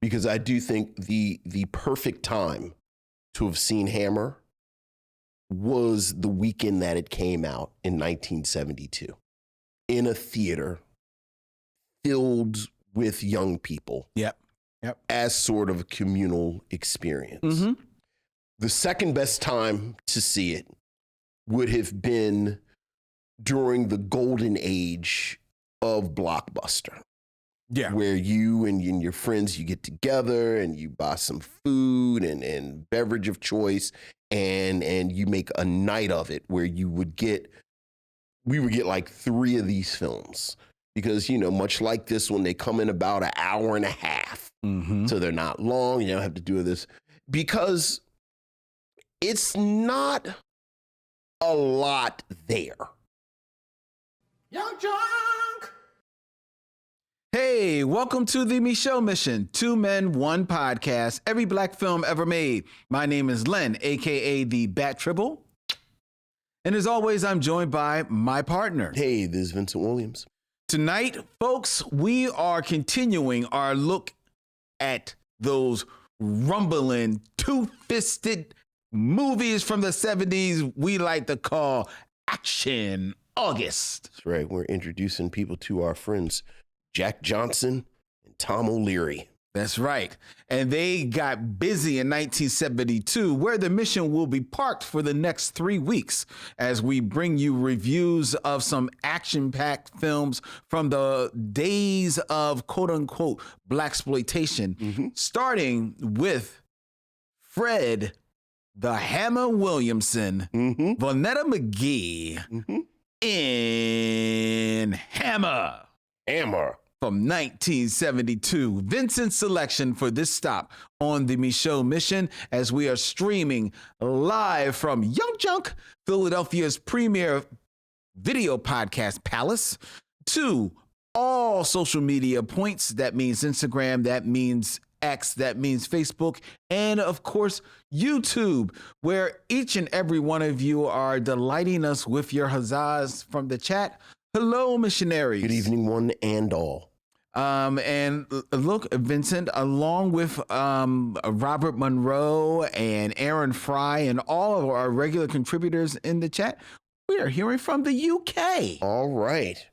because I do think the perfect time to have seen Hammer was the weekend that it came out in 1972 in a theater filled with young people. Yep. As sort of a communal experience. Mm-hmm. The second best time to see it would have been during the golden age of Blockbuster. Yeah. Where you and your friends, you get together and you buy some food and beverage of choice and you make a night of it where we would get like 3 of these films. Because, much like this one, they come in about an hour and a half. Mm-hmm. So they're not long. You don't have to do this. Because it's not a lot there. YUNKJunk! Hey, welcome to the Micheaux Mission, 2 men, 1 podcast, every black film ever made. My name is Len, a.k.a. the Bat Tribble. And as always, I'm joined by my partner. Hey, this is Vincent Williams. Tonight, folks, we are continuing our look at those rumbling, two-fisted movies from the 70s we like to call Action August. That's right. We're introducing people to our friends, Jack Johnson and Tom O'Leary. That's right. And they got busy in 1972, where the mission will be parked for the next 3 weeks as we bring you reviews of some action-packed films from the days of quote-unquote blaxploitation, starting with Fred the Hammer Williamson, Vonetta McGee in Hammer. From 1972, Vincent's selection for this stop on the Micheaux Mission as we are streaming live from YUNKJunk, Philadelphia's premier video podcast palace, to all social media points. That means Instagram, that means X, that means Facebook, and of course, YouTube, where each and every one of you are delighting us with your huzzas from the chat. Hello, missionaries. Good evening, one and all. And look, Vincent, along with Robert Monroe and Aaron Fry and all of our regular contributors in the chat, we are hearing from the UK. All right.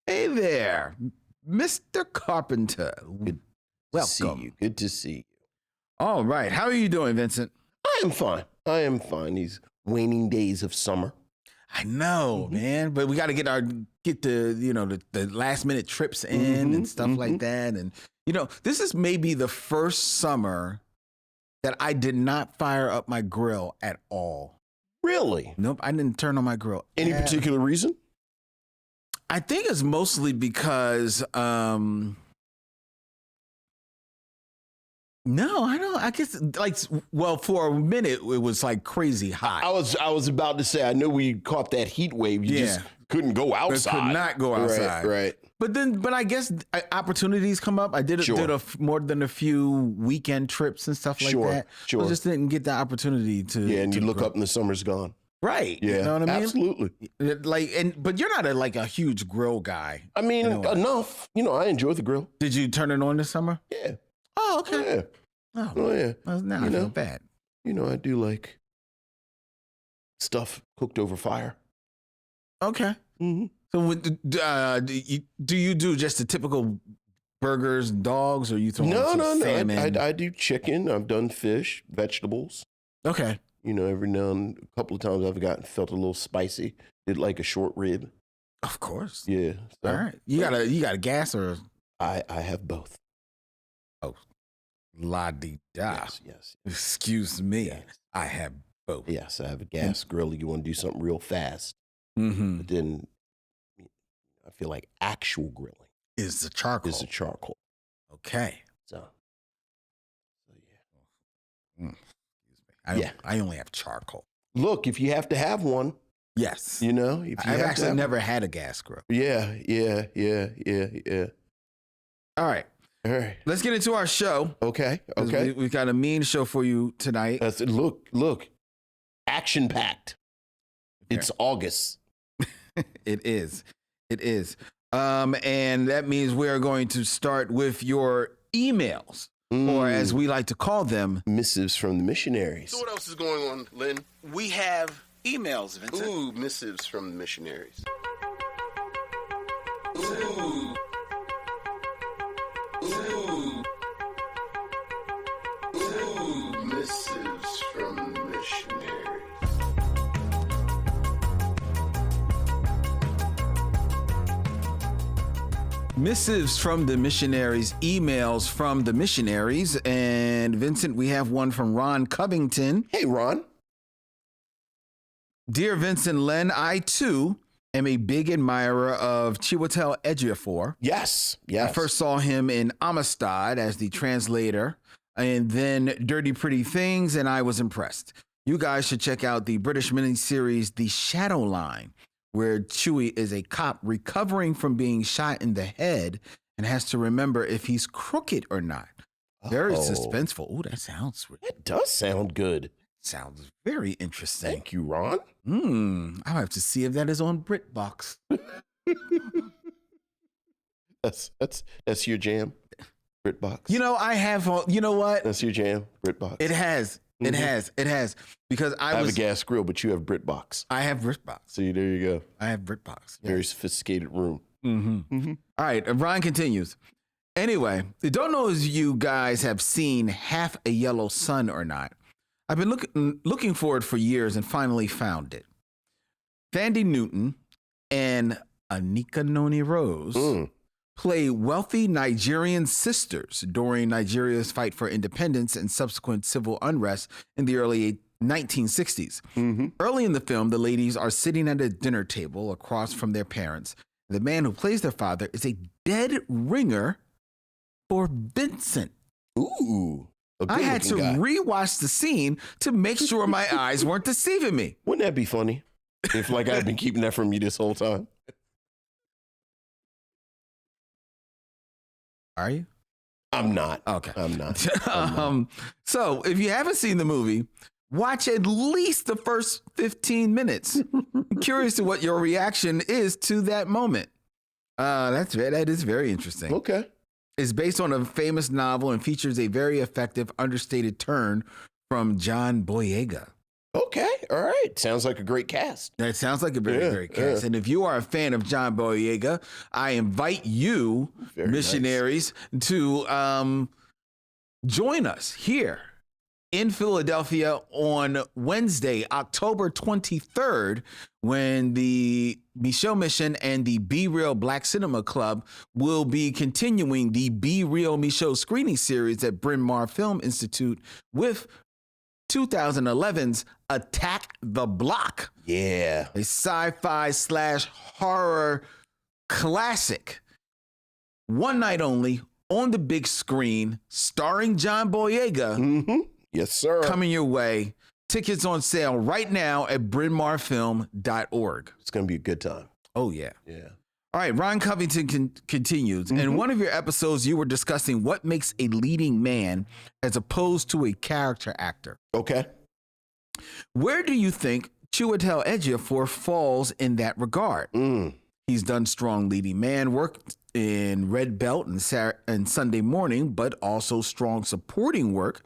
Hey there, Mr. Carpenter. Welcome. See you. Good to see you. All right. How are you doing, Vincent? I am fine. These waning days of summer. I know, man, but we got to get the last minute trips in and stuff like that. And, this is maybe the first summer that I did not fire up my grill at all. Really? Nope. I didn't turn on my grill. Any particular reason? I think it's mostly because, no, I don't. I guess for a minute it was like crazy hot. I was about to say, I know we caught that heat wave. You just couldn't go outside. Could not go outside. Right. But I guess opportunities come up. I did more than a few weekend trips and stuff like that. Sure. I just didn't get the opportunity to. Yeah, and you look up and the summer's gone. Right. Yeah. You know what I mean? Absolutely. But you're not a huge grill guy. I mean, enough. I enjoy the grill. Did you turn it on this summer? Yeah. Oh, okay. Yeah. Oh yeah. Well, now I feel bad. I do like stuff cooked over fire. Okay. So do you do just the typical burgers and dogs, or you throw No. salmon? I do chicken. I've done fish, vegetables. Okay. Every now and a couple of times felt a little spicy. Did like a short rib. Of course. Yeah. So, all right. You got a gas or? I have both. Oh, la-di-da. Yes. Excuse me. Yes. I have both. Yes, I have a gas grill. You want to do something real fast. But then I feel like actual grilling is the charcoal. Okay. So yeah. Excuse me. I only have charcoal. Look, if you have to have one. Yes. I've actually never had a gas grill. Yeah. All right. Let's get into our show. Okay. We've got a mean show for you tonight. Look. Action-packed. It's August. It is. And that means we are going to start with your emails. or as we like to call them, Missives from the Missionaries. So what else is going on, Lynn? we have emails, Vincent. Ooh, Missives from the Missionaries. Ooh. Ooh. Ooh, Missives from the Missionaries. Missives from the Missionaries, emails from the Missionaries. And Vincent, we have one from Ron Covington. Hey, Ron. Dear Vincent Len, I too am a big admirer of Chiwetel Ejiofor. Yes. I first saw him in Amistad as the translator, and then Dirty Pretty Things, and I was impressed. You guys should check out the British miniseries The Shadow Line, where Chewie is a cop recovering from being shot in the head and has to remember if he's crooked or not. Very suspenseful. Oh, That does sound good. Sounds very interesting. Thank you, Ron. I'll have to see if that is on BritBox. That's your jam, BritBox. You know, I have. You know what? That's your jam, BritBox. It has. It has. Because I have a gas grill, but you have BritBox. I have BritBox. See, there you go. I have BritBox. Yes. Very sophisticated room. All right. Brian continues. Anyway, I don't know if you guys have seen Half a Yellow Sun or not. I've been looking for it for years and finally found it. Thandie Newton and Anika Noni Rose play wealthy Nigerian sisters during Nigeria's fight for independence and subsequent civil unrest in the early 1960s. Early in the film, the ladies are sitting at a dinner table across from their parents. The man who plays their father is a dead ringer for Vincent. Ooh. I had to rewatch the scene to make sure my eyes weren't deceiving me. Wouldn't that be funny? If like I've been keeping that from you this whole time. Are you? I'm not. Okay. I'm not. So if you haven't seen the movie, watch at least the first 15 minutes. I'm curious to what your reaction is to that moment. That is very interesting. Okay. It's based on a famous novel and features a very effective, understated turn from John Boyega. Okay. All right. Sounds like a great cast. That sounds like a very great cast. And if you are a fan of John Boyega, I invite you, Missionaries, to join us here in Philadelphia on Wednesday, October 23rd, when the Micheaux Mission and the Be Real Black Cinema Club will be continuing the Be Real Micheaux screening series at Bryn Mawr Film Institute with 2011's Attack the Block. Yeah. A sci-fi / horror classic. One night only, on the big screen, starring John Boyega. Yes, sir. Coming your way. Tickets on sale right now at brynmawrfilm.org. It's going to be a good time. Oh, yeah. Yeah. All right, Ron Covington continues. In one of your episodes, you were discussing what makes a leading man as opposed to a character actor. Okay. Where do you think Chiwetel Ejiofor falls in that regard? He's done strong leading man work in Red Belt and Sunday Morning, but also strong supporting work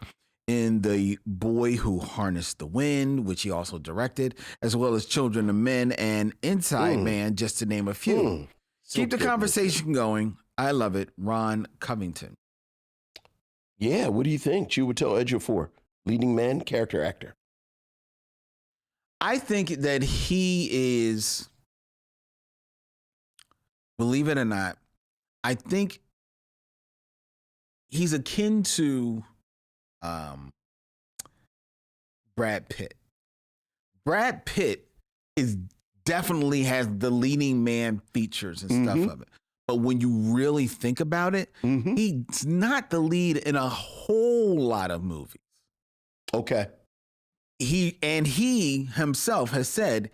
in The Boy Who Harnessed the Wind, which he also directed, as well as Children of Men and Inside Man, just to name a few. Keep the conversation going. I love it. Ron Covington. Yeah, what do you think? Chiwetel Ejiofor, leading man, character actor. I think that he is, believe it or not, I think he's akin to Brad Pitt. Brad Pitt definitely has the leading man features and stuff of it. But when you really think about it, he's not the lead in a whole lot of movies. Okay. He himself has said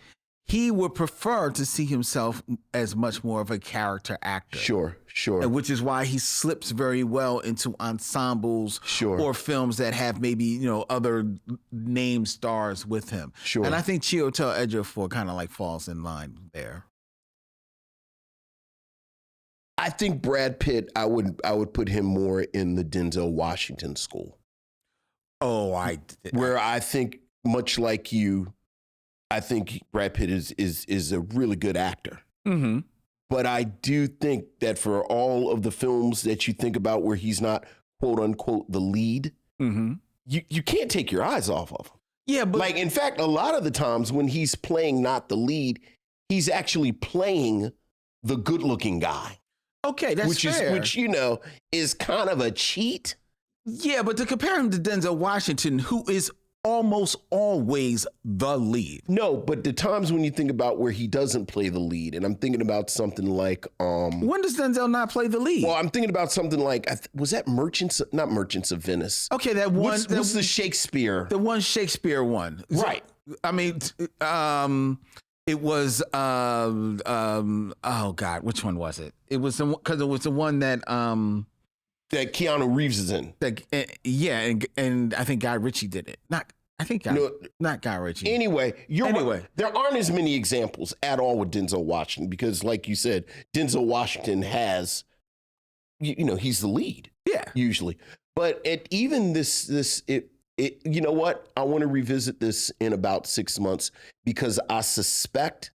he would prefer to see himself as much more of a character actor. Sure. Which is why he slips very well into ensembles or films that have maybe, other name stars with him. Sure. And I think Chiwetel Ejiofor kind of like falls in line there. I think Brad Pitt, I would put him more in the Denzel Washington school. Oh, where I think, much like you, I think Brad Pitt is a really good actor. Mm-hmm. But I do think that for all of the films that you think about where he's not, quote unquote, the lead, mm-hmm. you can't take your eyes off of him. Yeah, but like, in fact, a lot of the times when he's playing not the lead, he's actually playing the good-looking guy. Okay, that's fair. Which, you know, is kind of a cheat. Yeah, but to compare him to Denzel Washington, who is almost always the lead. No, but the times when you think about where he doesn't play the lead, and I'm thinking about something like when does Denzel not play the lead? Well, I'm thinking about something like, was that not Merchants of Venice? Okay, that one. What's the Shakespeare? The one Shakespeare one. Right. I mean, it was oh God, which one was it? It was because it was the one that that Keanu Reeves is in. Yeah, and I think Guy Ritchie did it. Not Guy Ritchie. Anyway, right. There aren't as many examples at all with Denzel Washington because, like you said, Denzel Washington has, you know, he's the lead. Yeah, usually. But even this, you know what? I want to revisit this in about 6 months because I suspect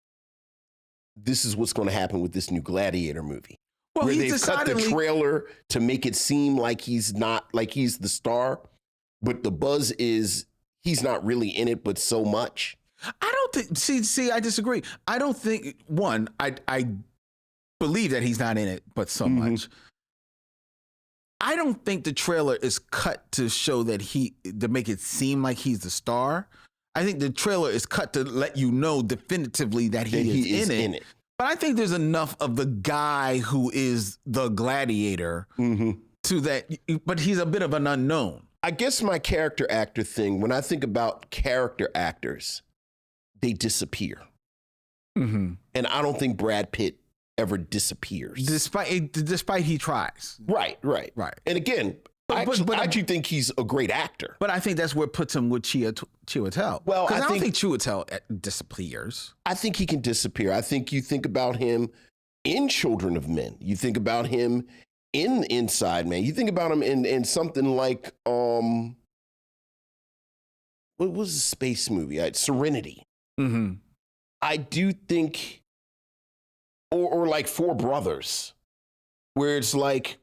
this is what's going to happen with this new Gladiator movie. Well, where they've cut the trailer to make it seem like he's the star, but the buzz is he's not really in it, but so much. I don't think. See, I disagree. I don't think I believe that he's not in it, but so much. I don't think the trailer is cut to show that to make it seem like he's the star. I think the trailer is cut to let you know definitively that he is in it. But I think there's enough of the guy who is the gladiator to that, but he's a bit of an unknown. I guess my character actor thing, when I think about character actors, they disappear. And I don't think Brad Pitt ever disappears. Despite he tries. Right. And again, I actually think he's a great actor. But I think that's what puts him with Chiwetel. Well, I don't think Chiwetel disappears. I think he can disappear. I think you think about him in Children of Men. You think about him in Inside Man. You think about him in something like what was the space movie? Serenity. I do think, or like Four Brothers, where it's like,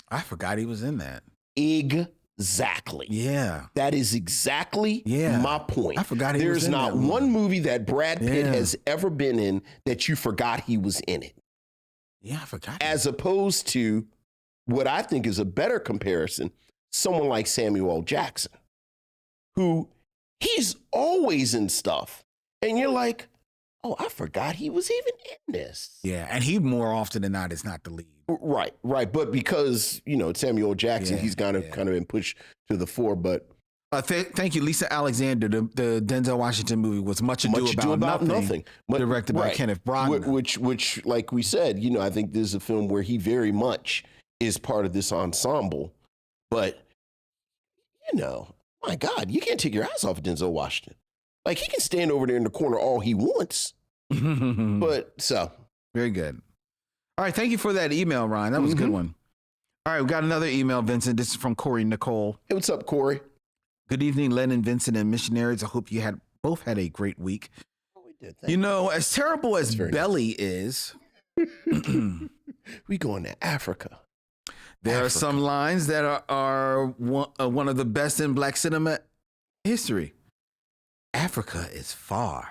I forgot he was in that. Exactly. Yeah. That is exactly my point. I forgot he There's was in not that movie. one movie that Brad Pitt has ever been in that you forgot he was in it. Yeah, I forgot. As opposed to what I think is a better comparison, someone like Samuel L. Jackson, who he's always in stuff. And you're like, oh, I forgot he was even in this. Yeah, and he more often than not is not the lead. Right. But because, you know, Samuel L. Jackson, he's kind of been pushed to the fore. But thank you, Lisa Alexander. The Denzel Washington movie was Much Ado About Nothing. Directed by Kenneth Branagh. Which, like we said, you know, I think this is a film where he very much is part of this ensemble. But, you know, my God, you can't take your eyes off of Denzel Washington. Like, he can stand over there in the corner all he wants. But so. Very good. All right. Thank you for that email, Ryan. That was a good one. All right. We got another email, Vincent. This is from Corey Nicole. Hey, what's up, Corey? Good evening, Lennon, Vincent, and Missionaries. I hope you both had a great week. Oh, we did. You know, as terrible as Belly is, we going to Africa. There are some lines that are one of the best in Black cinema history. Africa is far.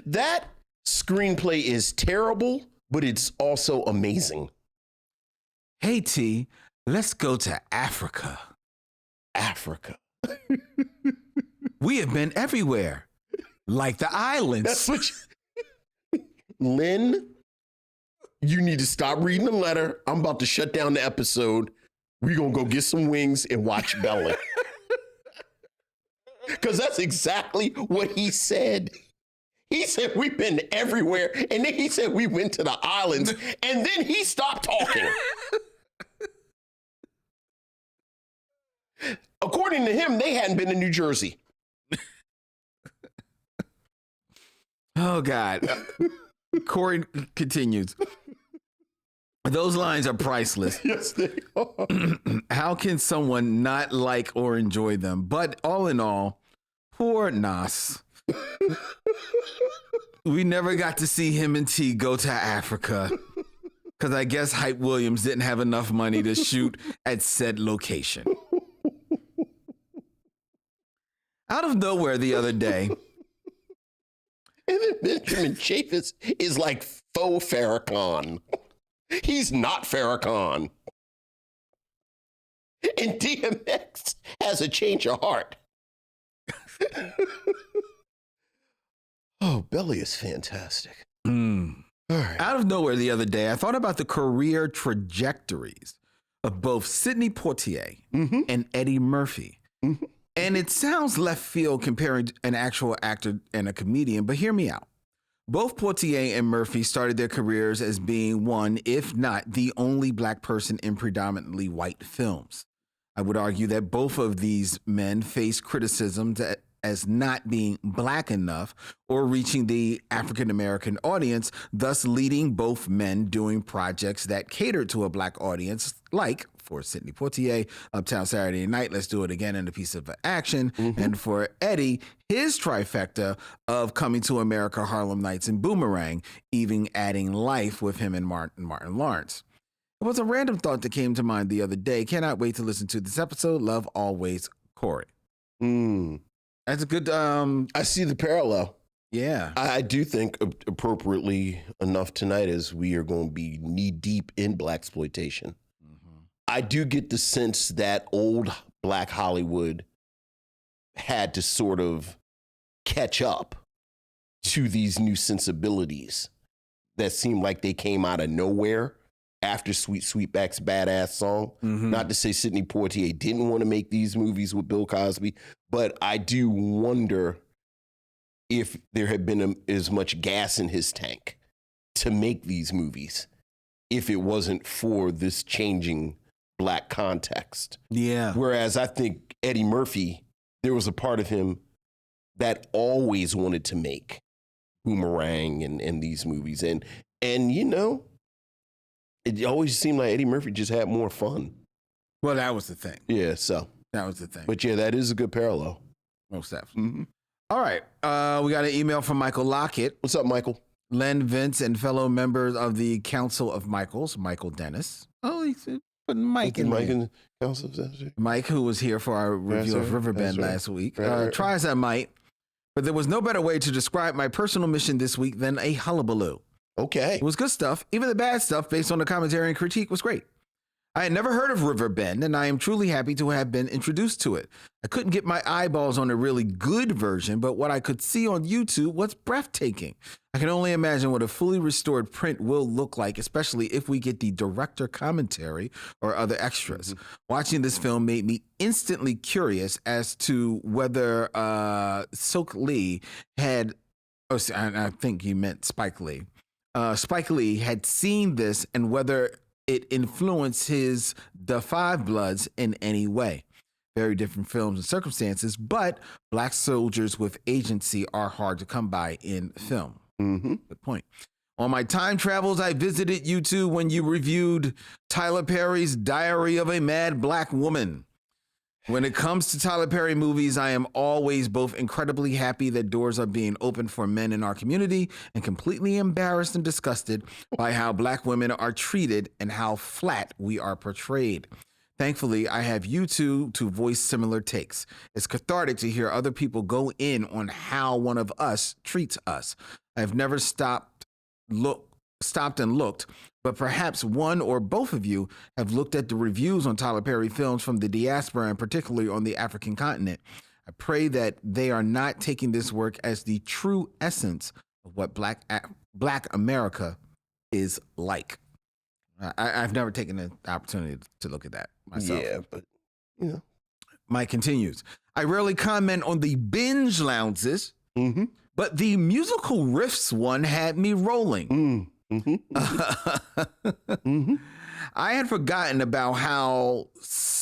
That screenplay is terrible, but it's also amazing. Hey, T, let's go to Africa. Africa. We have been everywhere, like the islands. That's what Lynn, you need to stop reading the letter. I'm about to shut down the episode. We're going to go get some wings and watch Belly. Because that's exactly what he said. He said, we've been everywhere. And then he said, we went to the islands. And then he stopped talking. According to him, they hadn't been to New Jersey. Oh, God. Corey continues. Those lines are priceless. Yes, they are. How can someone not like or enjoy them? But all in all, poor Nas. We never got to see him and T go to Africa because I guess Hype Williams didn't have enough money to shoot at said location. Out of nowhere the other day. And then Benjamin Chaffetz is like faux Farrakhan. He's not Farrakhan. And DMX has a change of heart. Oh, Belly is fantastic. All right. Out of nowhere the other day, I thought about the career trajectories of both Sidney Poitier and Eddie Murphy. Mm-hmm. And it sounds left field comparing an actual actor and a comedian, but hear me out. Both Poitier and Murphy started their careers as being one, if not the only black person in predominantly white films. I would argue that both of these men faced criticism as not being black enough or reaching the African-American audience, thus leading both men doing projects that catered to a black audience, like for Sidney Poitier, Uptown Saturday Night, Let's Do It Again, and A Piece of Action, and for Eddie, his trifecta of Coming to America, Harlem Nights, and Boomerang, even adding Life with him and Martin Lawrence. It was a random thought that came to mind the other day. Cannot wait to listen to this episode. Love always, Corey. That's a good. I see the parallel. Yeah, I do think appropriately enough tonight as we are going to be knee deep in blaxploitation. I do get the sense that old black Hollywood had to sort of catch up to these new sensibilities that seem like they came out of nowhere after Sweet Sweetback's Badass Song. Not to say Sidney Poitier didn't want to make these movies with Bill Cosby, but I do wonder if there had been as much gas in his tank to make these movies if it wasn't for this changing black context. Yeah. Whereas I think Eddie Murphy, there was a part of him that always wanted to make Boomerang and these movies. And you know, it always seemed like Eddie Murphy just had more fun. Well, that was the thing. Yeah, so. That was the thing. But yeah, that is a good parallel. Most definitely. All right. We got an email from Michael Lockett. What's up, Michael? Len Vince and fellow members of the Council of Michaels, Michael Dennis. Oh, he said put Mike in there. Mike, who was here for our review of Riverbend last week. Try as I might, but there was no better way to describe my personal mission this week than a hullabaloo. Okay. It was good stuff. Even the bad stuff, based on the commentary and critique, was great. I had never heard of Riverbend, and I am truly happy to have been introduced to it. I couldn't get my eyeballs on a really good version, but what I could see on YouTube was breathtaking. I can only imagine what a fully restored print will look like, especially if we get the director commentary or other extras. Watching this film made me instantly curious as to whether Sok Lee had, I think he meant Spike Lee. Spike Lee had seen this and whether it influenced his The Five Bloods in any way. Very different films and circumstances, but black soldiers with agency are hard to come by in film. Good point. On my time travels, I visited you two when you reviewed Tyler Perry's Diary of a Mad Black Woman. When it comes to Tyler Perry movies, I am always both incredibly happy that doors are being opened for men in our community and completely embarrassed and disgusted by how black women are treated and how flat we are portrayed. Thankfully, I have you two to voice similar takes. It's cathartic to hear other people go in on how one of us treats us. I've never stopped and looked, but perhaps one or both of you have looked at the reviews on Tyler Perry films from the diaspora and particularly on the African continent. I pray that they are not taking this work as the true essence of what Black America is like. I've never taken the opportunity to look at that myself. Yeah, but you know. Mike continues. I rarely comment on the binge lounges, but the musical riffs one had me rolling. I had forgotten about how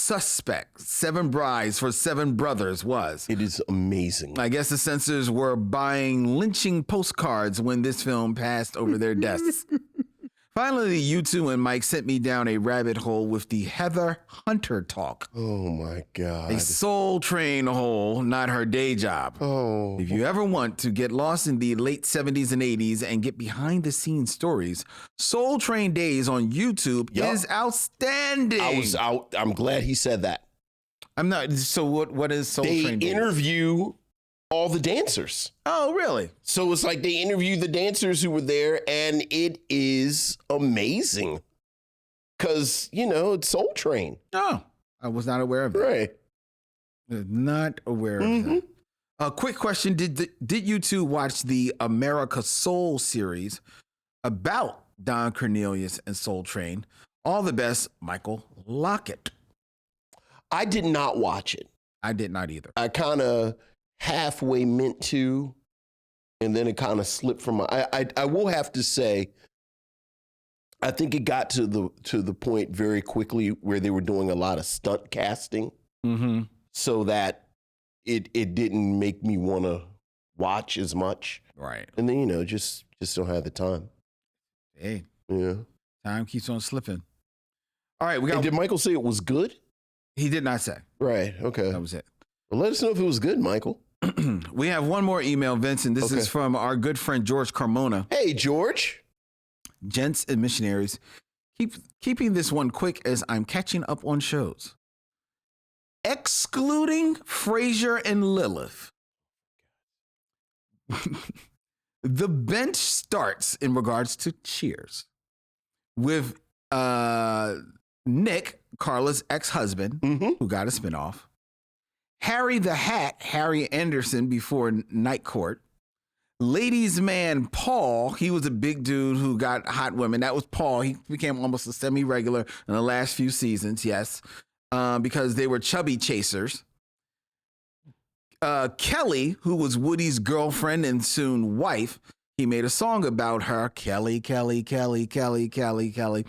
suspect 7 Brides for 7 Brothers was. It is amazing. I guess the censors were buying lynching postcards when this film passed over their desks. Finally, you two and Mike sent me down a rabbit hole with the Heather Hunter talk. Oh, my God. A Soul Train hole, not her day job. Oh. If you ever want to get lost in the late 70s and 80s and get behind the scenes stories, Soul Train Days on YouTube is outstanding. I'm glad he said that. I'm not. So what is Soul Train Days? They interview all the dancers. Oh, really? So it's like they interview the dancers who were there, and it is amazing. Because, it's Soul Train. Oh, I was not aware of that. Right. Not aware of that. A quick question. Did you two watch the America Soul series about Don Cornelius and Soul Train? All the best, Michael Lockett. I did not watch it. I did not either. I kind of halfway meant to, and then it kind of slipped from my. I will have to say, I think it got to the point very quickly where they were doing a lot of stunt casting, so that it didn't make me want to watch as much. Right. And then just don't have the time. Hey. Yeah. Time keeps on slipping. All right. Did Michael say it was good? He did not say. Right. Okay. That was it. Well, let us know if it was good, Michael. We have one more email, Vincent. This is from our good friend George Carmona. Hey, George. Gents and missionaries, keeping this one quick as I'm catching up on shows. Excluding Frasier and Lilith, the bench starts in regards to Cheers with Nick, Carla's ex-husband, who got a spinoff. Harry the Hat, Harry Anderson before Night Court. Ladies' man Paul, he was a big dude who got hot women. That was Paul. He became almost a semi-regular in the last few seasons, yes, because they were chubby chasers. Kelly, who was Woody's girlfriend and soon wife, he made a song about her, Kelly, Kelly, Kelly, Kelly, Kelly, Kelly.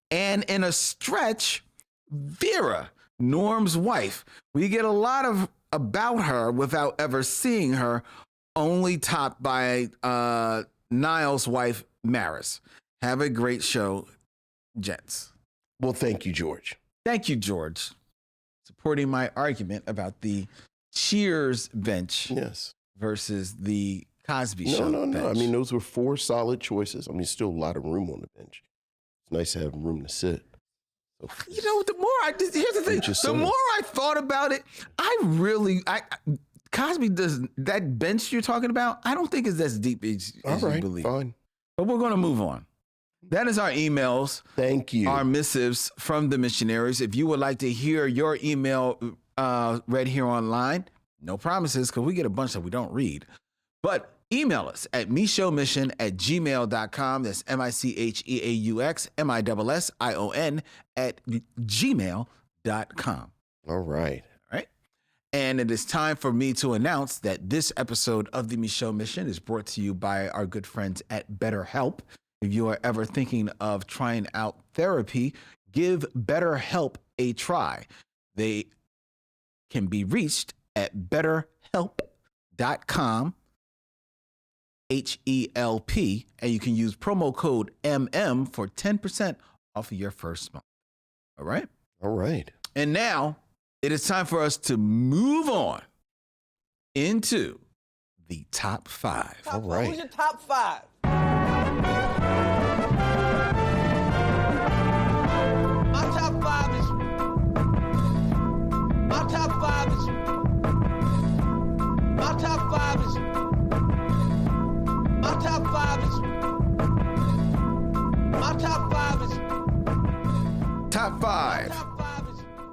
And in a stretch, Vera, Norm's wife. We get a lot of about her without ever seeing her, only topped by Niall's wife, Maris. Have a great show, gents. Well, thank you, George. Thank you, George. Supporting my argument about the Cheers bench versus the Cosby show bench. No. I mean, those were 4 solid choices. I mean, still a lot of room on the bench. It's nice to have room to sit. So, the more here's the thing. The more I thought about it, Cosby does that bench you're talking about. I don't think it's as deep as you believe. Fine. But we're going to move on. That is our emails. Thank you. Our missives from the missionaries. If you would like to hear your email read here online, no promises because we get a bunch that we don't read. But email us at micheauxmission@gmail.com. That's micheauxmission@gmail.com. All right. And it is time for me to announce that this episode of the Micheaux Mission is brought to you by our good friends at BetterHelp. If you are ever thinking of trying out therapy, give BetterHelp a try. They can be reached at betterhelp.com, HELP, and you can use promo code MM for 10% off of your first month. All right? All right. And now it is time for us to move on into the top 5. All right. Who's your top 5? My top 5 is. My top 5 is. My top 5 is. My top 5 is. My top 5 is. Top 5.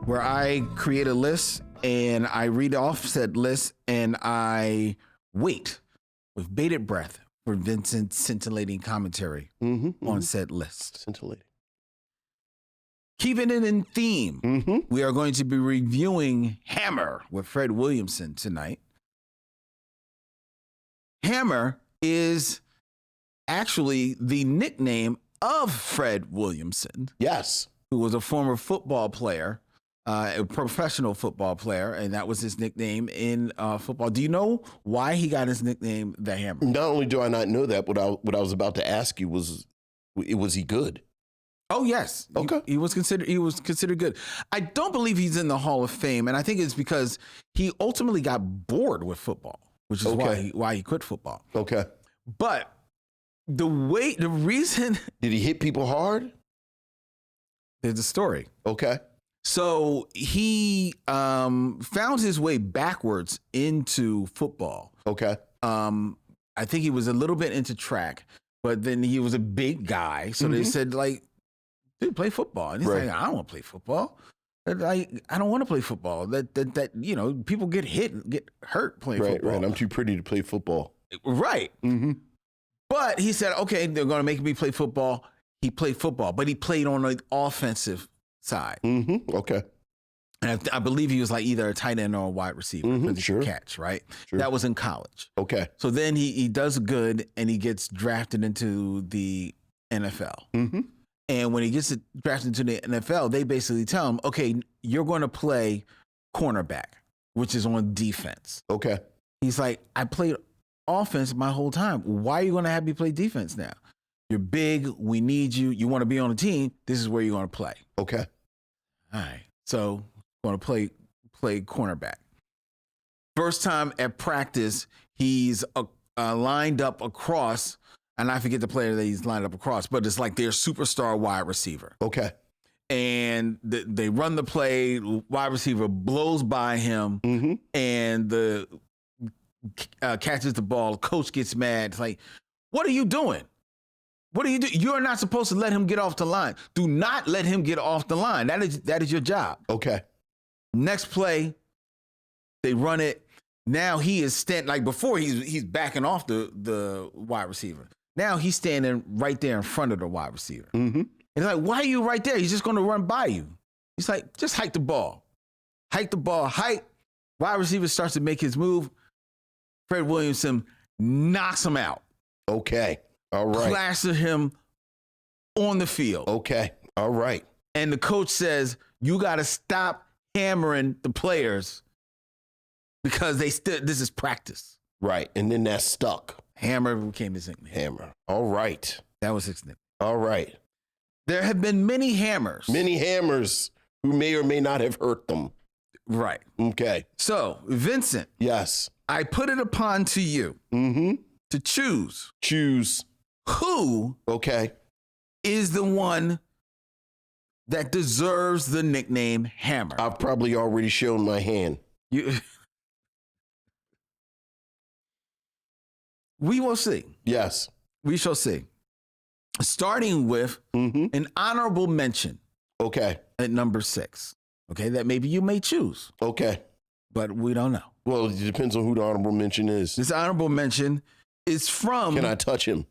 Where I create a list and I read off said list and I wait with bated breath for Vincent's scintillating commentary on said list. Scintillating. Keeping it in theme, we are going to be reviewing Hammer with Fred Williamson tonight. Hammer is actually the nickname of Fred Williamson. Yes. Who was a former football player a professional football player, and that was his nickname in football. Do you know why he got his nickname, the Hammer? Not only do I not know that, what I was about to ask you was he good? Oh yes, Okay. He was considered good. I don't believe he's in the Hall of Fame, and I think it's because he ultimately got bored with football, which is why he quit football. Okay. But the reason Did he hit people hard? there's a story. Okay. So he found his way backwards into football. Okay. I think he was a little bit into track, but then he was a big guy, so they said like, dude, play football. And he's like, I don't want to play football. I don't want to play football. That people get hurt playing football. Right. I'm too pretty to play football. Right. Mm-hmm. But he said, okay, they're going to make me play football. He played football, but he played on the offensive side. Mm-hmm. Okay. And I believe he was like either a tight end or a wide receiver because he could catch, right? Sure. That was in college. Okay. So then he does good and he gets drafted into the NFL. Mm-hmm. And when he gets drafted into the NFL, they basically tell him, okay, you're going to play cornerback, which is on defense. Okay. He's like, I played offense my whole time. Why are you going to have me play defense now? You're big. We need you. You want to be on the team. This is where you're going to play. Okay. All right. So going to play cornerback. First time at practice, he's lined up across, and I forget the player that he's lined up across, but it's like their superstar wide receiver. Okay. And they run the play, wide receiver blows by him, and the catches the ball. Coach gets mad. It's like, what are you doing? What are you doing? You're not supposed to let him get off the line. Do not let him get off the line. That is your job. Okay. Next play, they run it. Now he is standing, like before he's backing off the wide receiver. Now he's standing right there in front of the wide receiver. Mm-hmm. It's like, why are you right there? He's just going to run by you. He's like, just hike the ball. Hike the ball, hike. Wide receiver starts to make his move. Fred Williamson knocks him out. Okay. All right. Plastered him on the field. Okay. All right. And the coach says, you got to stop hammering the players because this is practice. Right. And then that stuck. Hammer became his nickname. Hammer. All right. That was his nickname. All right. There have been many hammers. Many hammers who may or may not have hurt them. Right. Okay. So, Vincent. Yes. I put it upon to you to choose. Choose. Who is the one that deserves the nickname Hammer? I've probably already shown my hand. We will see. Yes. We shall see. Starting with an honorable mention. Okay. At number 6. Okay, that maybe you may choose. Okay. But we don't know. Well, it depends on who the honorable mention is. This honorable mention is from... Can I touch him?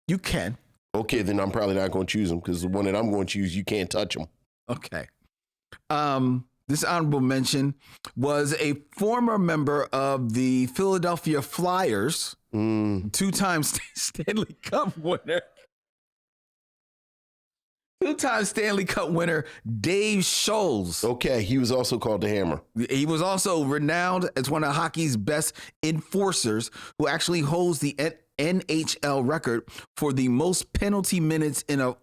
You can. Okay, then I'm probably not going to choose him because the one that I'm going to choose, you can't touch him. Okay. This honorable mention was a former member of the Philadelphia Flyers, 2-time Stanley Cup winner. 2-time Stanley Cup winner, Dave Scholes. Okay, he was also called the Hammer. He was also renowned as one of hockey's best enforcers, who actually holds the NHL record for the most penalty minutes in a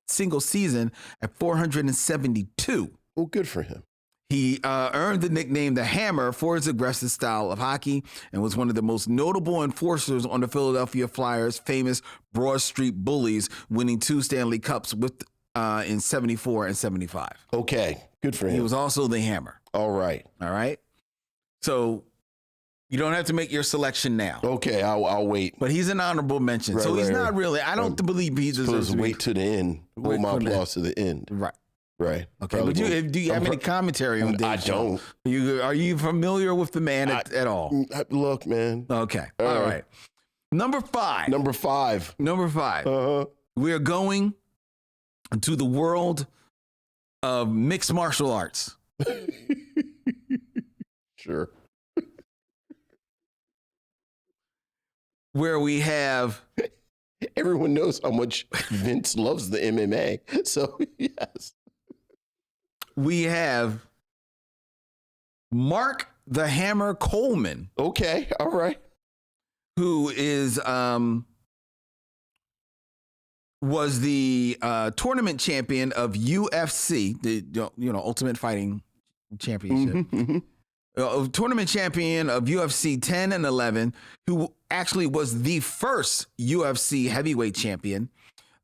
single season at 472. Well, good for him. He earned the nickname the Hammer for his aggressive style of hockey and was one of the most notable enforcers on the Philadelphia Flyers' famous Broad Street Bullies, winning 2 Stanley Cups in 74 and 75. Okay, good for him. He was also the Hammer. All right. All right. So you don't have to make your selection now. Okay, I'll wait. But he's an honorable mention. Right, so he's right, not really, I don't believe he deserves to wait to the end. Hold my applause to the end. Right. Right. Okay. But do you have any commentary on Dave? I don't. Are you familiar with the man at all? Look, man. Okay. All right. Number 5. Number 5. We are going to the world of mixed martial arts. Sure. Where we have... Everyone knows how much Vince loves the MMA. So, yes. we have Mark the Hammer Coleman, Okay, all right. who is was the tournament champion of UFC, the Ultimate Fighting Championship. Tournament champion of UFC 10 and 11, who actually was the first UFC heavyweight champion.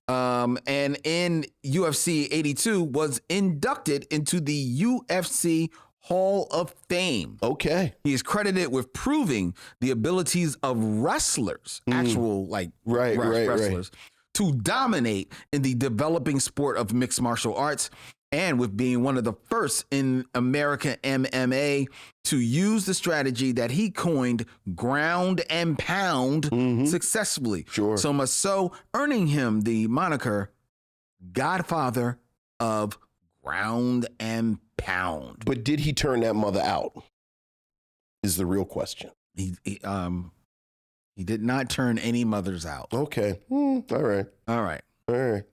And in UFC 82 was inducted into the UFC Hall of Fame. Okay. He is credited with proving the abilities of wrestlers, actual wrestlers, to dominate in the developing sport of mixed martial arts, and with being one of the first in American MMA to use the strategy that he coined, ground and pound, successfully. Sure. So much so, earning him the moniker Godfather of Ground and Pound. But did he turn that mother out? Is the real question. He did not turn any mothers out. Okay. All right. All right. All right.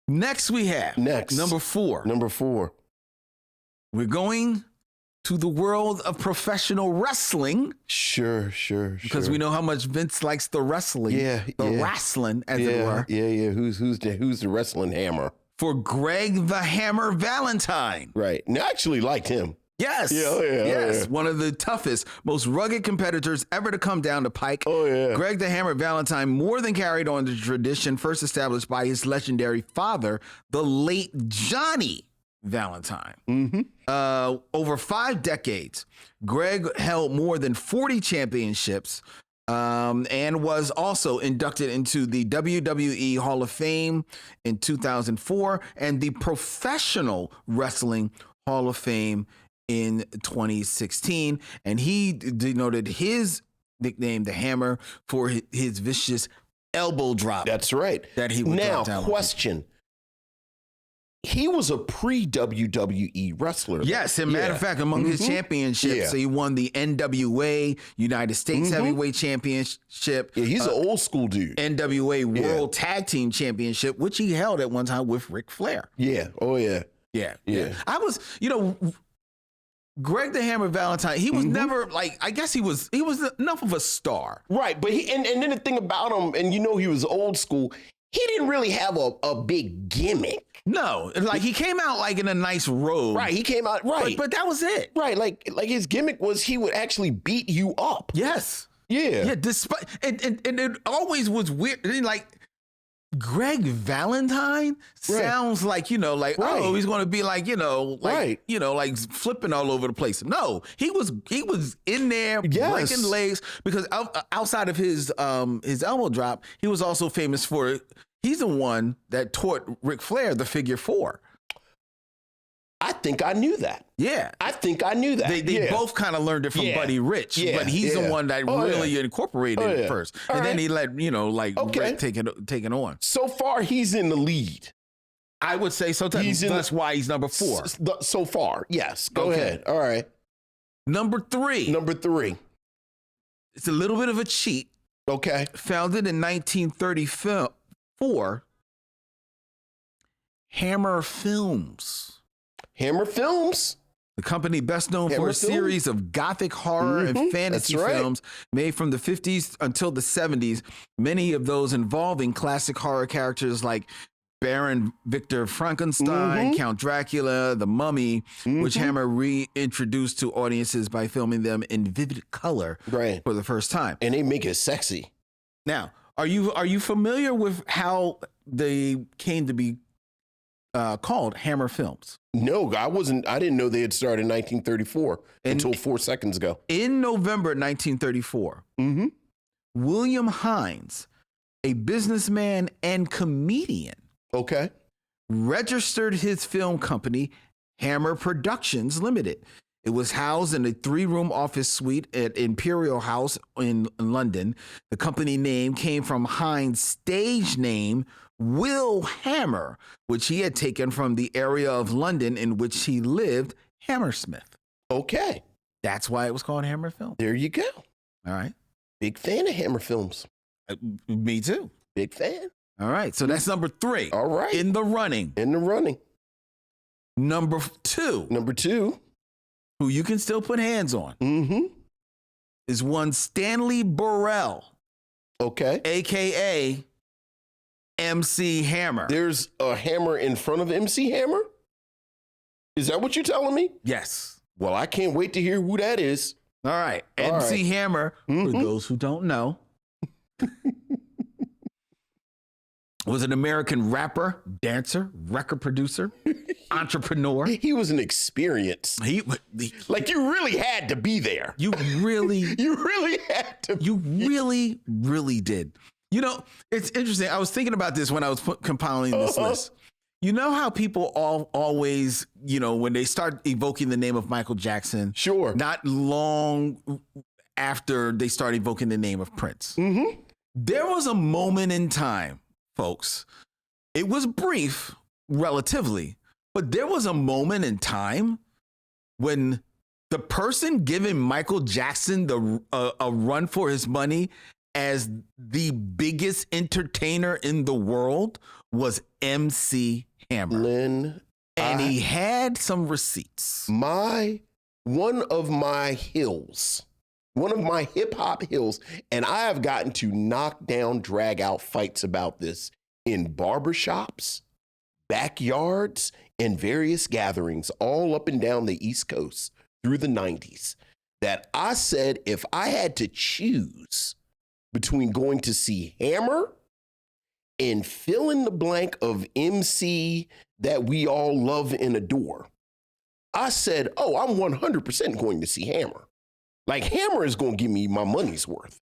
Next we have number 4. Number 4. We're going to the world of professional wrestling. Sure. Because we know how much Vince likes the wrestling. Wrestling, as it were. Yeah. Who's the wrestling hammer? For Greg the Hammer Valentine. Right. Now, I actually liked him. Yes. Yeah. One of the toughest, most rugged competitors ever to come down the pike. Oh, yeah. Greg the Hammer Valentine more than carried on the tradition first established by his legendary father, the late Johnny Valentine. Over 5 decades, Greg held more than 40 championships, and was also inducted into the WWE Hall of Fame in 2004 and the Professional Wrestling Hall of Fame in 2016. And he denoted his nickname, the Hammer, for his vicious elbow drop. That's right. That he would now, drop down. question. He was a pre-WWE wrestler. Yes, as a matter of fact, among his championships, he won the NWA United States Heavyweight Championship. Yeah, he's an old school dude. NWA World Tag Team Championship, which he held at one time with Ric Flair. Yeah. Oh, yeah. Yeah. I was, Greg the Hammer Valentine, he was never I guess he was enough of a star. Right. But and then the thing about him, and he was old school, he didn't really have a big gimmick. No, he came out in a nice robe. Right, he came out right, but that was it. Right, like his gimmick was he would actually beat you up. Yes. Yeah. Despite and it always was weird. Greg Valentine sounds like he's going to be flipping all over the place. No, he was in there breaking legs because outside of his elbow drop, he was also famous for. He's the one that taught Ric Flair the figure 4. I think I knew that. Yeah. I think I knew that. They both kind of learned it from Buddy Rich, but he's the one that really incorporated it first. And then he let, Rick take it on. So far, he's in the lead. I would say so. That's why he's number 4. So far, yes. Go ahead. All right. Number 3. It's a little bit of a cheat. Okay. Founded in 1934, Hammer Films. Hammer Films? The company best known for a series of gothic horror and fantasy films made from the 50s until the 70s, many of those involving classic horror characters like Baron Victor Frankenstein, Count Dracula, The Mummy, which Hammer reintroduced to audiences by filming them in vivid color for the first time. And they make it sexy. Now, are you familiar with how they came to be called Hammer Films? No, I wasn't. I didn't know they had started in 1934 until 4 seconds ago. In November 1934, William Hines, a businessman and comedian, registered his film company, Hammer Productions Limited. It was housed in a 3-room office suite at Imperial House in London. The company name came from Hines' stage name, Will Hammer, which he had taken from the area of London in which he lived, Hammersmith. Okay. That's why it was called Hammer Film. There you go. All right. Big fan of Hammer Films. Me too. Big fan. All right. So that's number 3. All right. In the running. In the running. Number two, who you can still put hands on, is one Stanley Burrell, Okay. a.k.a. MC Hammer. There's a hammer in front of MC Hammer? Is that what you're telling me? Yes. Well, I can't wait to hear who that is. All right. All MC right. Hammer, for those who don't know, was an American rapper, dancer, record producer, entrepreneur. He was an experience. Like you really had to be there. You really had to. You really did. You know, it's interesting. I was thinking about this when I was compiling this list. You know how people always, when they start evoking the name of Michael Jackson, Sure. not long after they start evoking the name of Prince. There was a moment in time, folks. It was brief, relatively, but there was a moment in time when the person giving Michael Jackson a run for his money as the biggest entertainer in the world was MC Hammer. Lynn, and he had some receipts. One of my hip hop hills, and I have gotten to knock down, drag out fights about this in barbershops, backyards, and various gatherings all up and down the East Coast through the 90s, that I said if I had to choose between going to see Hammer and fill in the blank of MC that we all love and adore, I said, I'm 100% going to see Hammer. Like, Hammer is going to give me my money's worth.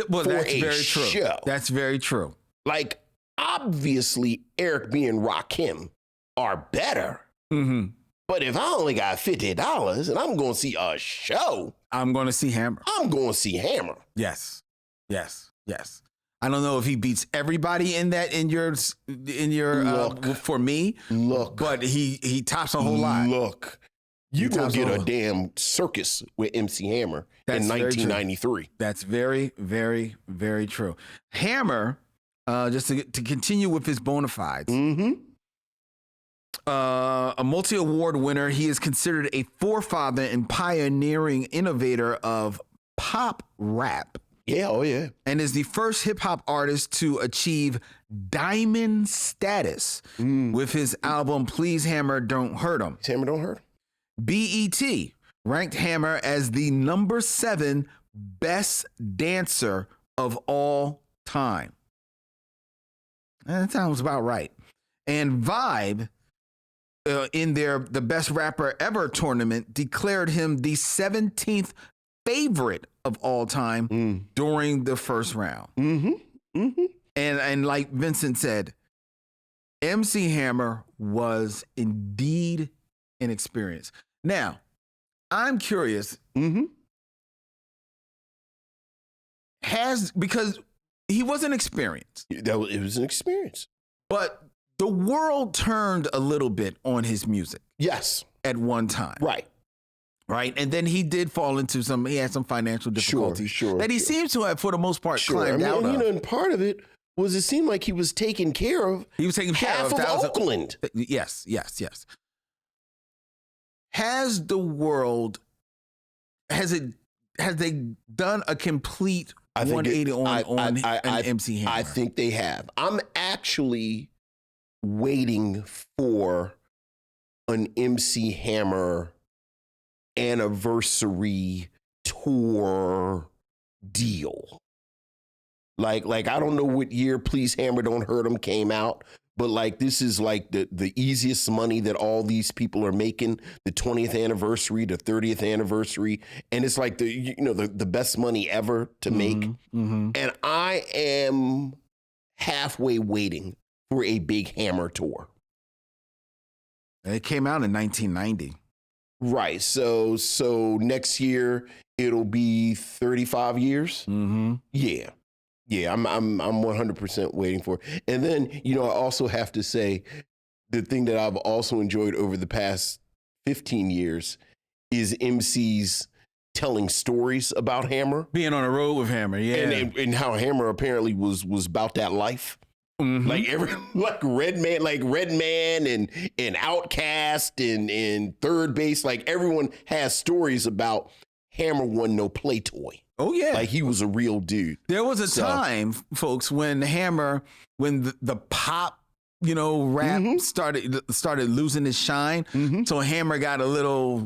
Well, that's a very true. show. That's very true. Like, obviously, Eric B. and Rakim are better. But if I only got $50 and I'm going to see a show, I'm going to see Hammer. I'm going to see Hammer. Yes. I don't know if he beats everybody in your for me. Look, but he tops a whole lot. Look, you gonna get a damn circus with MC Hammer in 1993. That's very, very, very true. Hammer, just to continue with his bona fides. A multi-award winner, he is considered a forefather and pioneering innovator of pop rap. Yeah, And is the first hip hop artist to achieve diamond status with his album Please Hammer Don't Hurt 'Em. Hammer Don't Hurt 'Em. BET ranked Hammer as the number 7 best dancer of all time. That sounds about right. And Vibe, in the Best Rapper Ever tournament, declared him the 17th favorite of all time during the first round. And like Vincent said, MC Hammer was indeed an experience. Now, I'm curious, because he was an experience. It was an experience. But the world turned a little bit on his music. Yes. At one time. Right. And then he did fall into he had some financial difficulties that he seems to have, for the most part, climbed out of. And part of it was it seemed like he was taking care of half of Oakland. Yes. Has they done a complete 180 on MC Hammer? I think they have. I'm actually waiting for an MC Hammer anniversary tour deal. Like I don't know what year Please Hammer Don't Hurt 'Em came out, but like this is like the easiest money that all these people are making, the 20th anniversary, the 30th anniversary, and it's like the best money ever to make. And I am halfway waiting for a big Hammer tour. It came out in 1990. Right. So next year it'll be 35 years. Yeah. I'm 100% waiting for it. And then, I also have to say the thing that I've also enjoyed over the past 15 years is MCs telling stories about Hammer. Being on the road with Hammer, yeah. And how Hammer apparently was about that life. like Redman and Outcast and Third Base. Like everyone has stories about Hammer wasn't no play toy. Oh yeah, like he was a real dude. There was a time, folks, when the pop, rap started losing its shine. So Hammer got a little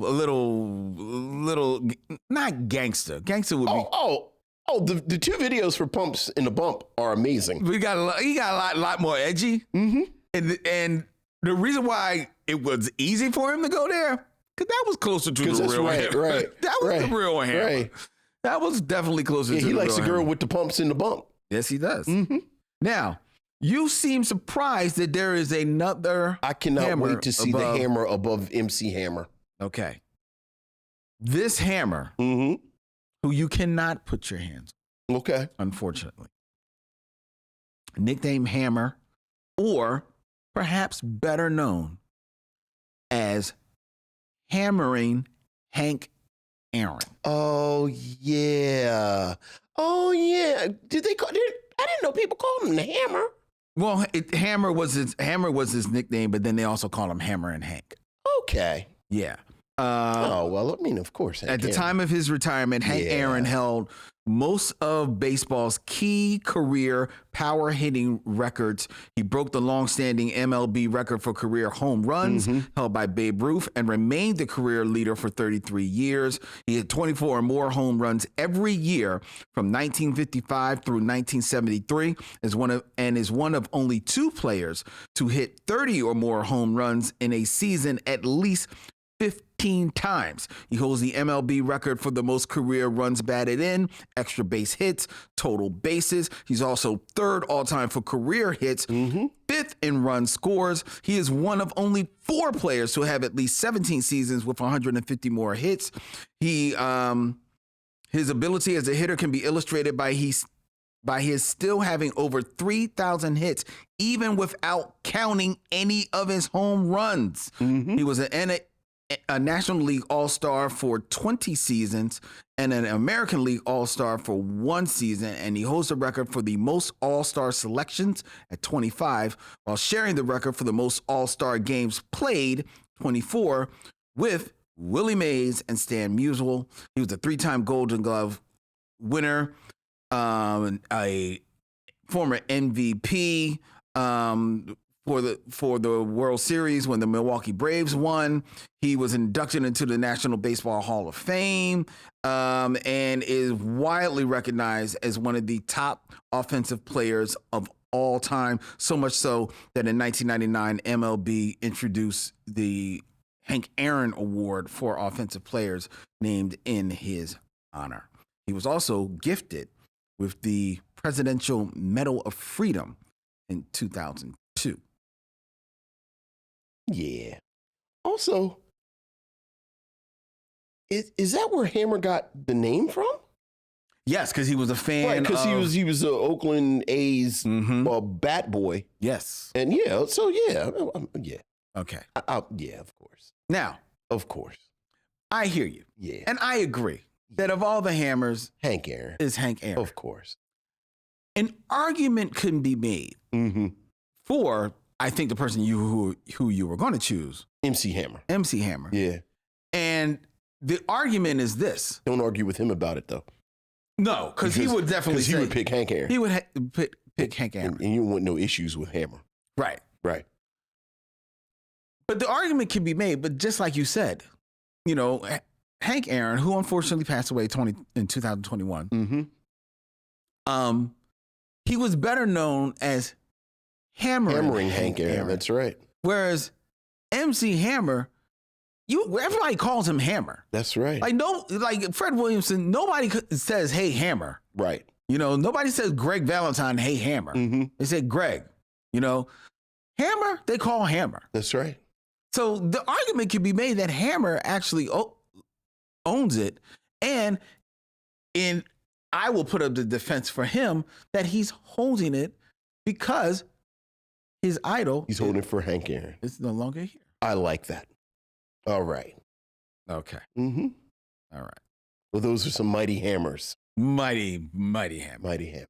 not gangster. Gangster would be. Oh, the two videos for Pumps in the Bump are amazing. He got a lot more edgy. And the reason why it was easy for him to go there, because that was closer to the real Hammer. Right. That was the real Hammer. Right. That was definitely closer to the real Hammer. He likes a girl with the pumps in the bump. Yes, he does. Now, you seem surprised that there is another I cannot wait to see above. the Hammer above MC Hammer. Okay. This Hammer, who you cannot put your hands on. Okay. Unfortunately. Nickname Hammer, or perhaps better known as Hammering Hank Aaron. Oh yeah. Did they call? I didn't know people called him the Hammer. Well, Hammer was his nickname, but then they also call him Hammer and Hank. Okay. Yeah. Of course. At the time of his retirement, Hank Aaron held most of baseball's key career power hitting records. He broke the long-standing MLB record for career home runs held by Babe Ruth and remained the career leader for 33 years. He had 24 or more home runs every year from 1955 through 1973 is one of only two players to hit 30 or more home runs in a season at least 15 times. He holds the MLB record for the most career runs batted in, extra base hits, total bases. He's also third all-time for career hits, fifth in run scores. He is one of only four players who have at least 17 seasons with 150 more hits. His ability as a hitter can be illustrated by his still having over 3,000 hits, even without counting any of his home runs. He was a National League All-Star for 20 seasons and an American League All-Star for one season, and he holds the record for the most All-Star selections at 25, while sharing the record for the most All-Star games played, 24, with Willie Mays and Stan Musial. He was a three-time Golden Glove winner, a former MVP, for the World Series when the Milwaukee Braves won. He was inducted into the National Baseball Hall of Fame, and is widely recognized as one of the top offensive players of all time, so much so that in 1999, MLB introduced the Hank Aaron Award for offensive players named in his honor. He was also gifted with the Presidential Medal of Freedom in 2002. Yeah. Also, is that where Hammer got the name from? Yes, because he was a fan. Right, because he was an Oakland A's bat boy. Yes. And yeah. Okay. Yeah, of course. Now, of course, I hear you. Yeah. And I agree that of all the Hammers, Hank Aaron is Hank Aaron. Of course. An argument can be made for, I think, the person who you were going to choose. MC Hammer. MC Hammer. Yeah. And the argument is this. Don't argue with him about it, though. No, because he would definitely say. He would pick Hank Aaron. He would pick Hank Aaron. And you want no issues with Hammer. Right. Right. But the argument can be made, but just like you said, Hank Aaron, who unfortunately passed away in 2021, he was better known as Hammering Hank Aaron. That's right. Whereas MC Hammer, everybody calls him Hammer. That's right. Like Fred Williamson, nobody says, "Hey Hammer." Right. Nobody says Greg Valentine, "Hey Hammer." They say Greg. Hammer, they call Hammer. That's right. So the argument can be made that Hammer actually owns it, and I will put up the defense for him that he's holding it because his idol. He's holding it for Hank Aaron. It's no longer here. I like that. All right. Okay. All right. Well, those are some mighty hammers. Mighty hammer. Mighty hammer.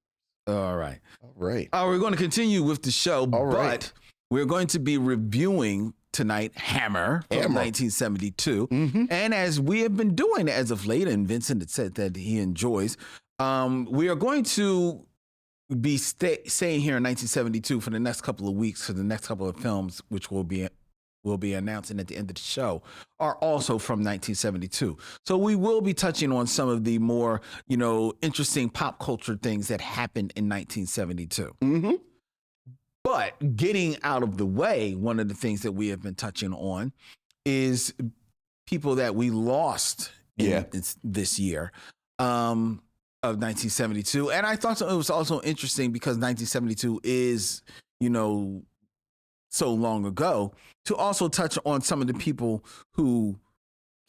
All right. All right. We're going to continue with the show, All but right. we're going to be reviewing tonight Hammer from 1972. Mm-hmm. And as we have been doing as of late, and Vincent had said that he enjoys, we are going to be staying here in 1972 for the next couple of weeks, for the next couple of films, which will be announcing at the end of the show, are also from 1972. So we will be touching on some of the more, interesting pop culture things that happened in 1972. Mm-hmm. But getting out of the way, one of the things that we have been touching on is people that we lost this year of 1972. And I thought it was also interesting because 1972 is, so long ago, to also touch on some of the people who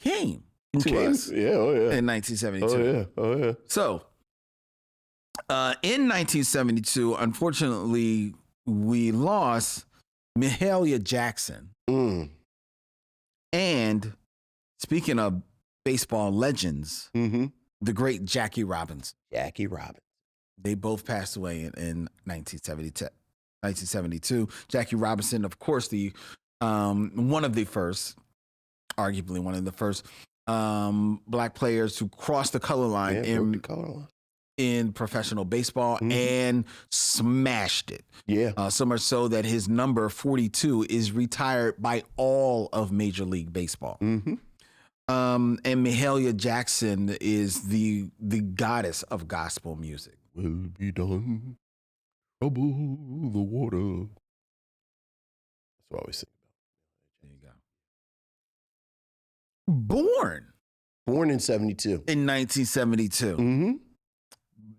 came to us in 1972. Oh, yeah. So, in 1972, unfortunately, we lost Micheaux Jackson. And speaking of baseball legends, the great Jackie Robinson. Jackie Robinson. They both passed away in 1972. Jackie Robinson, of course, the one of the first, arguably one of the first black players to cross the color line in professional baseball and smashed it. Yeah. So much so that his number 42 is retired by all of Major League Baseball. And Micheaux Jackson is the goddess of gospel music. Will be done. Trouble the water. That's what I always say. There you go. Born in 72. In 1972.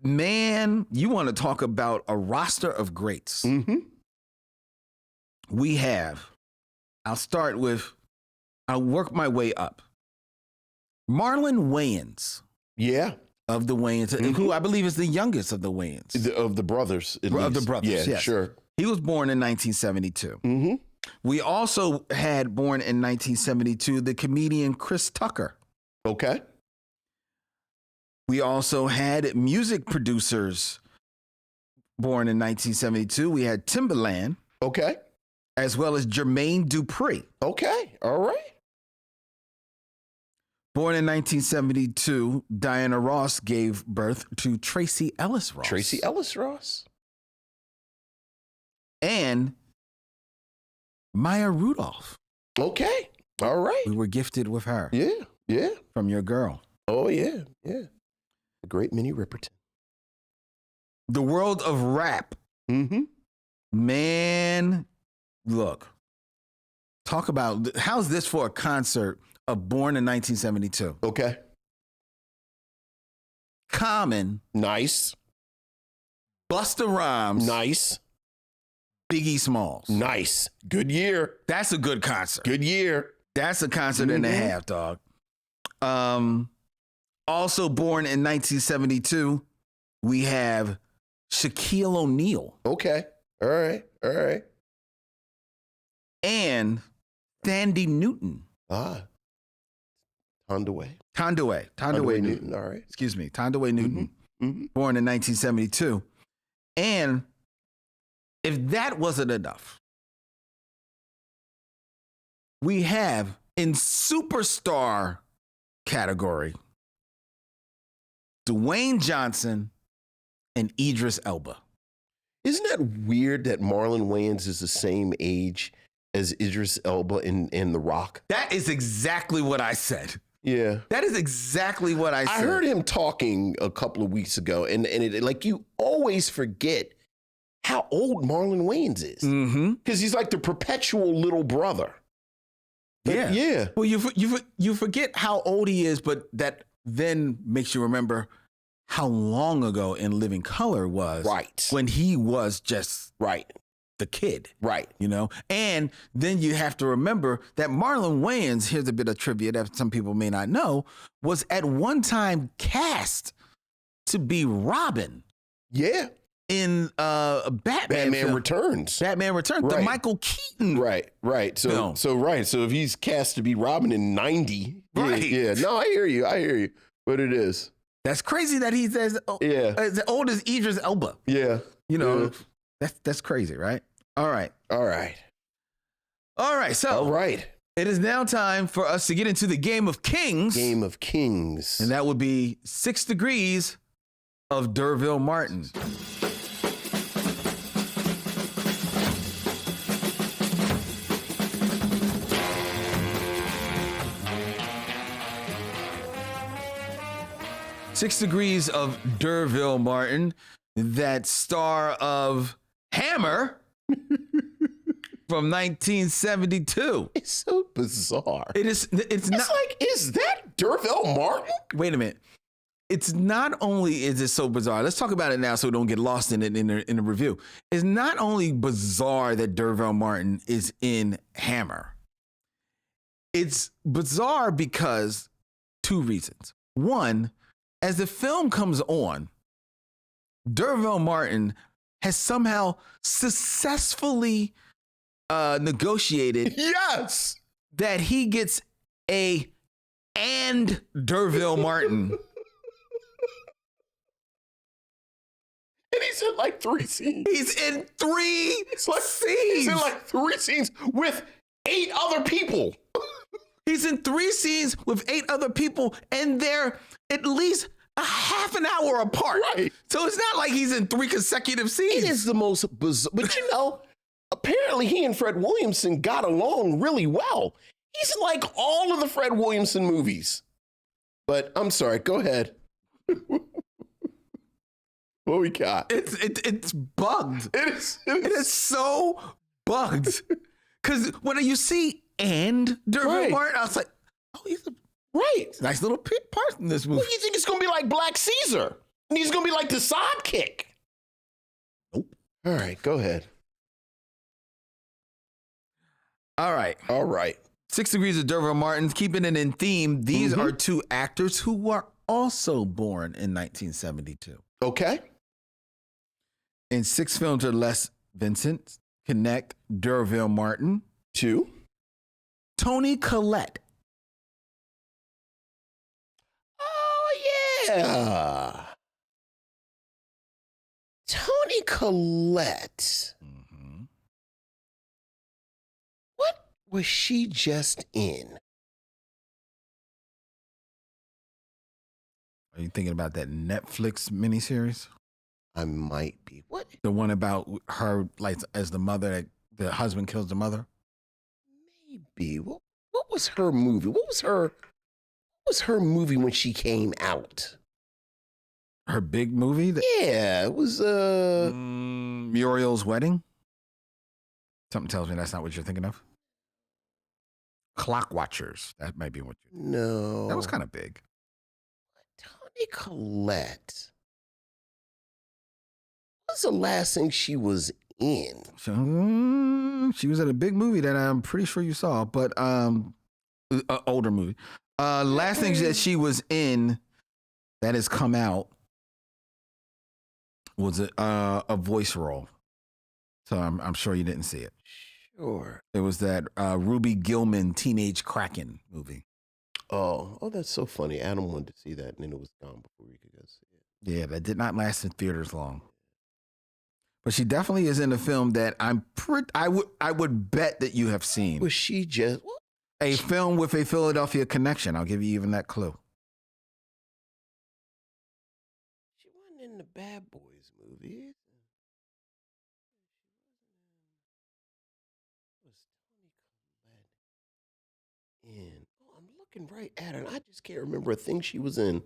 Man, you want to talk about a roster of greats. We have, I'll work my way up. Marlon Wayans. Yeah. Of the Wayans, who I believe is the youngest of the Wayans. Of the brothers. Of the brothers, yeah, yes. Sure. He was born in 1972. We also had born in 1972 the comedian Chris Tucker. Okay. We also had music producers born in 1972. We had Timbaland. Okay. As well as Jermaine Dupri. Okay. All right. Born in 1972, Diana Ross gave birth to Tracy Ellis Ross. And Maya Rudolph. Okay. All right. We were gifted with her. Yeah. From your girl. Oh, yeah. The great Minnie Riperton. The world of rap. Man, look. Talk about, how's this for a concert of Born in 1972? Okay. Common. Nice. Busta Rhymes. Nice. Biggie Smalls. Nice. Good year. That's a good concert. Good year. That's a concert and a half, dog. Also born in 1972, we have Shaquille O'Neal. Okay. All right. And Thandie Newton. Tondeway Newton. All right. Excuse me. Tondeway Newton. Born in 1972. And if that wasn't enough, we have in superstar category Dwayne Johnson and Idris Elba. Isn't that weird that Marlon Wayans is the same age as Idris Elba in The Rock? That is exactly what I said. Yeah. That is exactly what I said. I heard him talking a couple of weeks ago, and it, like, you always forget how old Marlon Wayans is. Because he's like the perpetual little brother. But yeah. Well, you forget how old he is, but that then makes you remember how long ago In Living Color was. Right. When he was just the kid. Right. And then you have to remember that Marlon Wayans, here's a bit of trivia that some people may not know, was at one time cast to be Robin. Yeah. In Batman film. Returns. Batman Returns. Right. The Michael Keaton. Right. So if he's cast to be Robin in 90. Right. Yeah. No, I hear you. But it is. That's crazy that he's as old as Idris Elba. Yeah. You know, that's crazy, right? All right. So it is now time for us to get into the Game of Kings. Game of Kings. And that would be 6 Degrees of D'Urville Martin. Six Degrees of D'Urville Martin, that star of Hammer from 1972. It's so bizarre. It's not like, is that D'Urville Martin? Wait a minute. It's not only is it so bizarre. Let's talk about it now so we don't get lost in it in the review. It's not only bizarre that D'Urville Martin is in Hammer. It's bizarre because 2 reasons. One, as the film comes on, D'Urville Martin has somehow successfully negotiated that he gets and D'Urville Martin. And he's in like 3 scenes. He's in 3 scenes. He's in like 3 scenes with 8 other people. He's in 3 scenes with 8 other people, and they're at least a half an hour apart. Right. So it's not like he's in 3 consecutive scenes. It is the most bizarre. But apparently he and Fred Williamson got along really well. He's in like all of the Fred Williamson movies. But I'm sorry, go ahead. What we got? It's bugged. It is so bugged. Because when you see D'Urville Martin, I was like, oh, he's a nice little part in this movie. What do you think it's going to be like Black Caesar? And he's going to be like the sidekick. Nope. All right, go ahead. All right. 6 Degrees of D'Urville Martin, keeping it in theme. These are 2 actors who were also born in 1972. Okay. In 6 films or less, Vincent, connect D'Urville Martin to Toni Collette. Oh, yeah. Toni Collette. Mm-hmm. What was she just in? Are you thinking about that Netflix miniseries? I might be. What? The one about her, like, as the mother, that the husband kills the mother? Maybe. What was her movie? What was her movie when she came out? Her big movie? Yeah, it was Muriel's Wedding? Something tells me that's not what you're thinking of. Clock Watchers. That might be what you're thinking. No. That was kind of big. Toni Collette. What was the last thing she was in? She was in a big movie that I'm pretty sure you saw, but older movie. Last thing that she was in that has come out was a voice role. So I'm sure you didn't see it. Sure. It was that Ruby Gillman Teenage Kraken movie. Oh, that's so funny. Adam wanted to see that, and then it was gone before we could go see it. Yeah, that did not last in theaters long. But she definitely is in a film that I would bet that you have seen. Was she just a film with a Philadelphia connection? I'll give you even that clue. She wasn't in the Bad Boys movie. Was Toni Collette in? Oh, I'm looking right at her, and I just can't remember a thing she was in.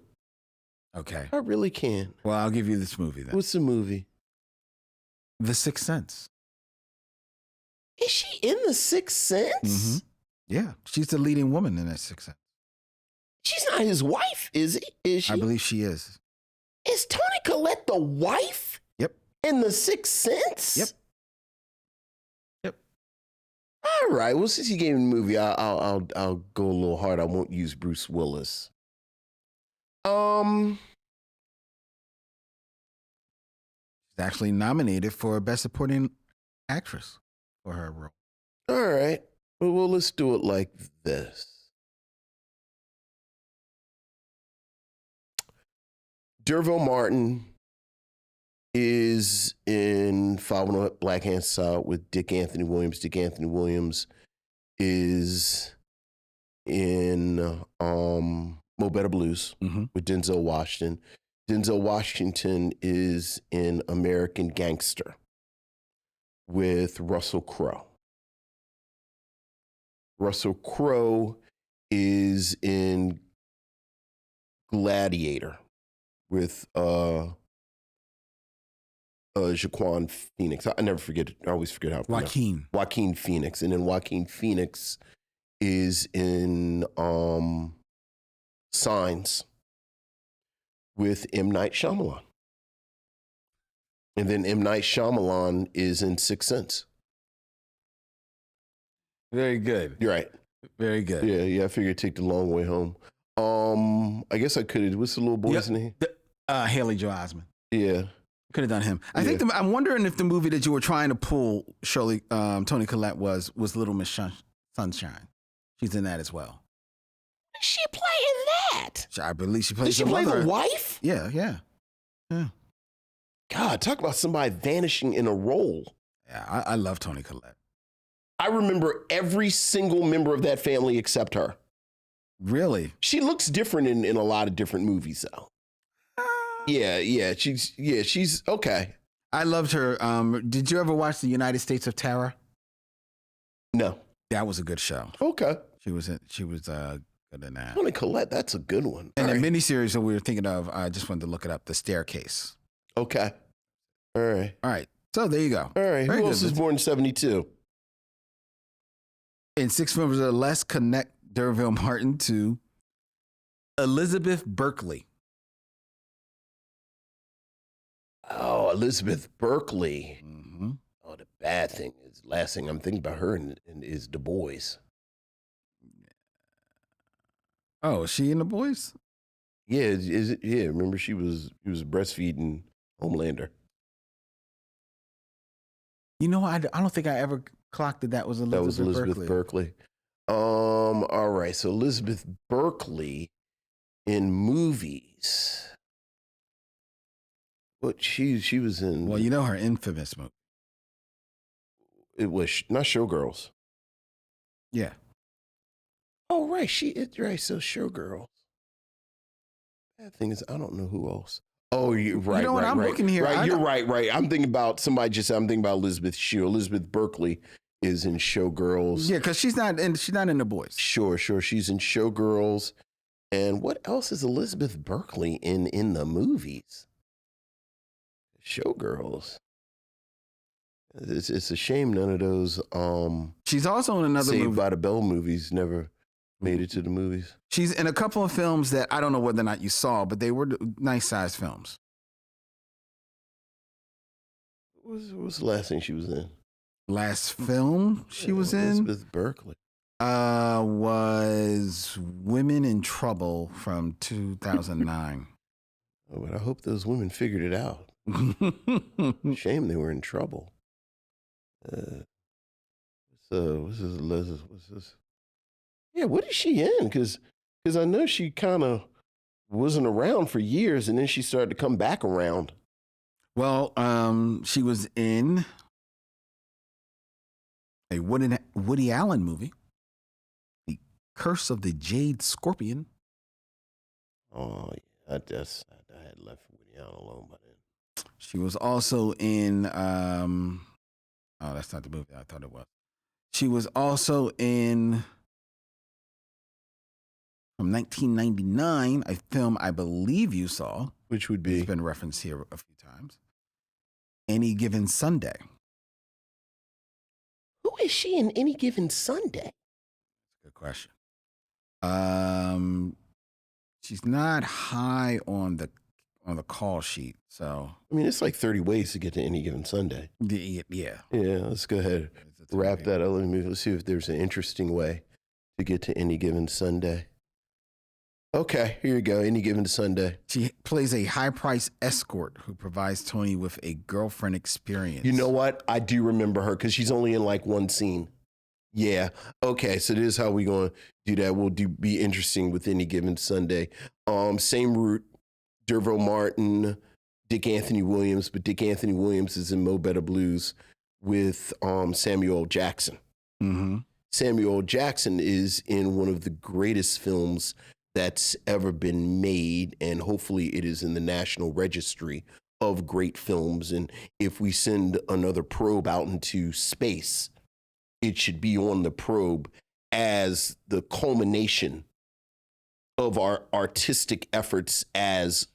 Okay. I really can't. Well, I'll give you this movie then. What's the movie? The Sixth Sense. Is she in The Sixth Sense? Mm-hmm. Yeah, she's the leading woman in that Sixth Sense. She's not his wife, is he? Is she? I believe she is. Is Toni Collette the wife? Yep. In The Sixth Sense? Yep. All right. Well, since you gave me the movie, I'll go a little hard. I won't use Bruce Willis. She's actually nominated for Best Supporting Actress for her role. All right. Well, let's do it like this. D'Urville Martin is in Following Up Black Hand Style with Dick Anthony Williams. Dick Anthony Williams is in Mo Better Blues with Denzel Washington. Denzel Washington is in American Gangster with Russell Crowe. Russell Crowe is in Gladiator with Jaquan Phoenix. I never forget it. I always forget how to pronounce it. Joaquin Phoenix. And then Joaquin Phoenix is in Signs with M. Night Shyamalan. And then M. Night Shyamalan is in Sixth Sense. Very good. You're right. Very good. Yeah, I figured it'd take the long way home. I guess I could have. What's the little boy's name? Haley Joel Osment. Yeah. Could have done him. I think I'm wondering if the movie that you were trying to pull, Shirley, Toni Collette, was Little Miss Sunshine. She's in that as well. She playing that? I believe she plays. Did she play the wife? Yeah. God, talk about somebody vanishing in a role. Yeah, I love Toni Collette. I remember every single member of that family except her. Really? She looks different in a lot of different movies, though. Yeah. She's okay. I loved her. Did you ever watch The United States of Terror? No. That was a good show. Okay. She was good in that. Toni Collette, that's a good one. And the miniseries that we were thinking of, I just wanted to look it up, The Staircase. Okay. All right. So there you go. All right. Very Who good. else was born in 1972? In 6 members or less, connect D'Urville Martin to Elizabeth Berkley. Oh, Elizabeth Berkley. Mm-hmm. Oh, the bad thing is, last thing I'm thinking about her is Du Bois. Oh, is she in The Boys? Yeah, is it? Yeah, remember she was breastfeeding Homelander. You know, I don't think I ever clocked that was Elizabeth Berkley. That was Elizabeth Berkley. All right, so Elizabeth Berkley in movies. What she was in? Well, you know her infamous movie. It was not Showgirls. Yeah. Oh, right, she is right. So Showgirls. Bad thing is, I don't know who else. Oh, you're right. You know what? I'm looking here. Right, you're right. I'm thinking about somebody just said. I'm thinking about Elizabeth Shue. Elizabeth Berkley is in Showgirls. Yeah, because she's not in The Boys. Sure. She's in Showgirls. And what else is Elizabeth Berkley in the movies? Showgirls. It's a shame none of those. She's also in another Saved movie. by the Bell movies never made it to the movies. She's in a couple of films that I don't know whether or not you saw, but they were nice sized films. What was the last thing she was in? Last film she was in Elizabeth Berkley. was Women in Trouble from 2009. Oh, but I hope those women figured it out. Shame they were in trouble. What's this? Yeah, what is she in? Because I know she kind of wasn't around for years, and then she started to come back around. Well, she was in a Woody Allen movie, The Curse of the Jade Scorpion. Oh, yeah, I had left Woody Allen alone by then. She was also in, oh, that's not the movie I thought it was. She was also in, from 1999, a film I believe you saw. Which would be? It's been referenced here a few times. Any Given Sunday. Who is she in Any Given Sunday? Good question. She's not high on the call sheet, so. I mean, it's like 30 ways to get to Any Given Sunday. Yeah. Yeah, let's go ahead. Wrap that up. Let's see if there's an interesting way to get to Any Given Sunday. Okay, here you go. Any Given Sunday. She plays a high-priced escort who provides Tony with a girlfriend experience. You know what? I do remember her because she's only in like one scene. Yeah. Okay, so this is how we're going to do that. We'll be interesting with Any Given Sunday. Same route. Derville Martin, Dick Anthony Williams, but Dick Anthony Williams is in Mo Better Blues with Samuel L. Jackson. Mm-hmm. Samuel L. Jackson is in one of the greatest films that's ever been made, and hopefully it is in the National Registry of Great Films. And if we send another probe out into space, it should be on the probe as the culmination of our artistic efforts as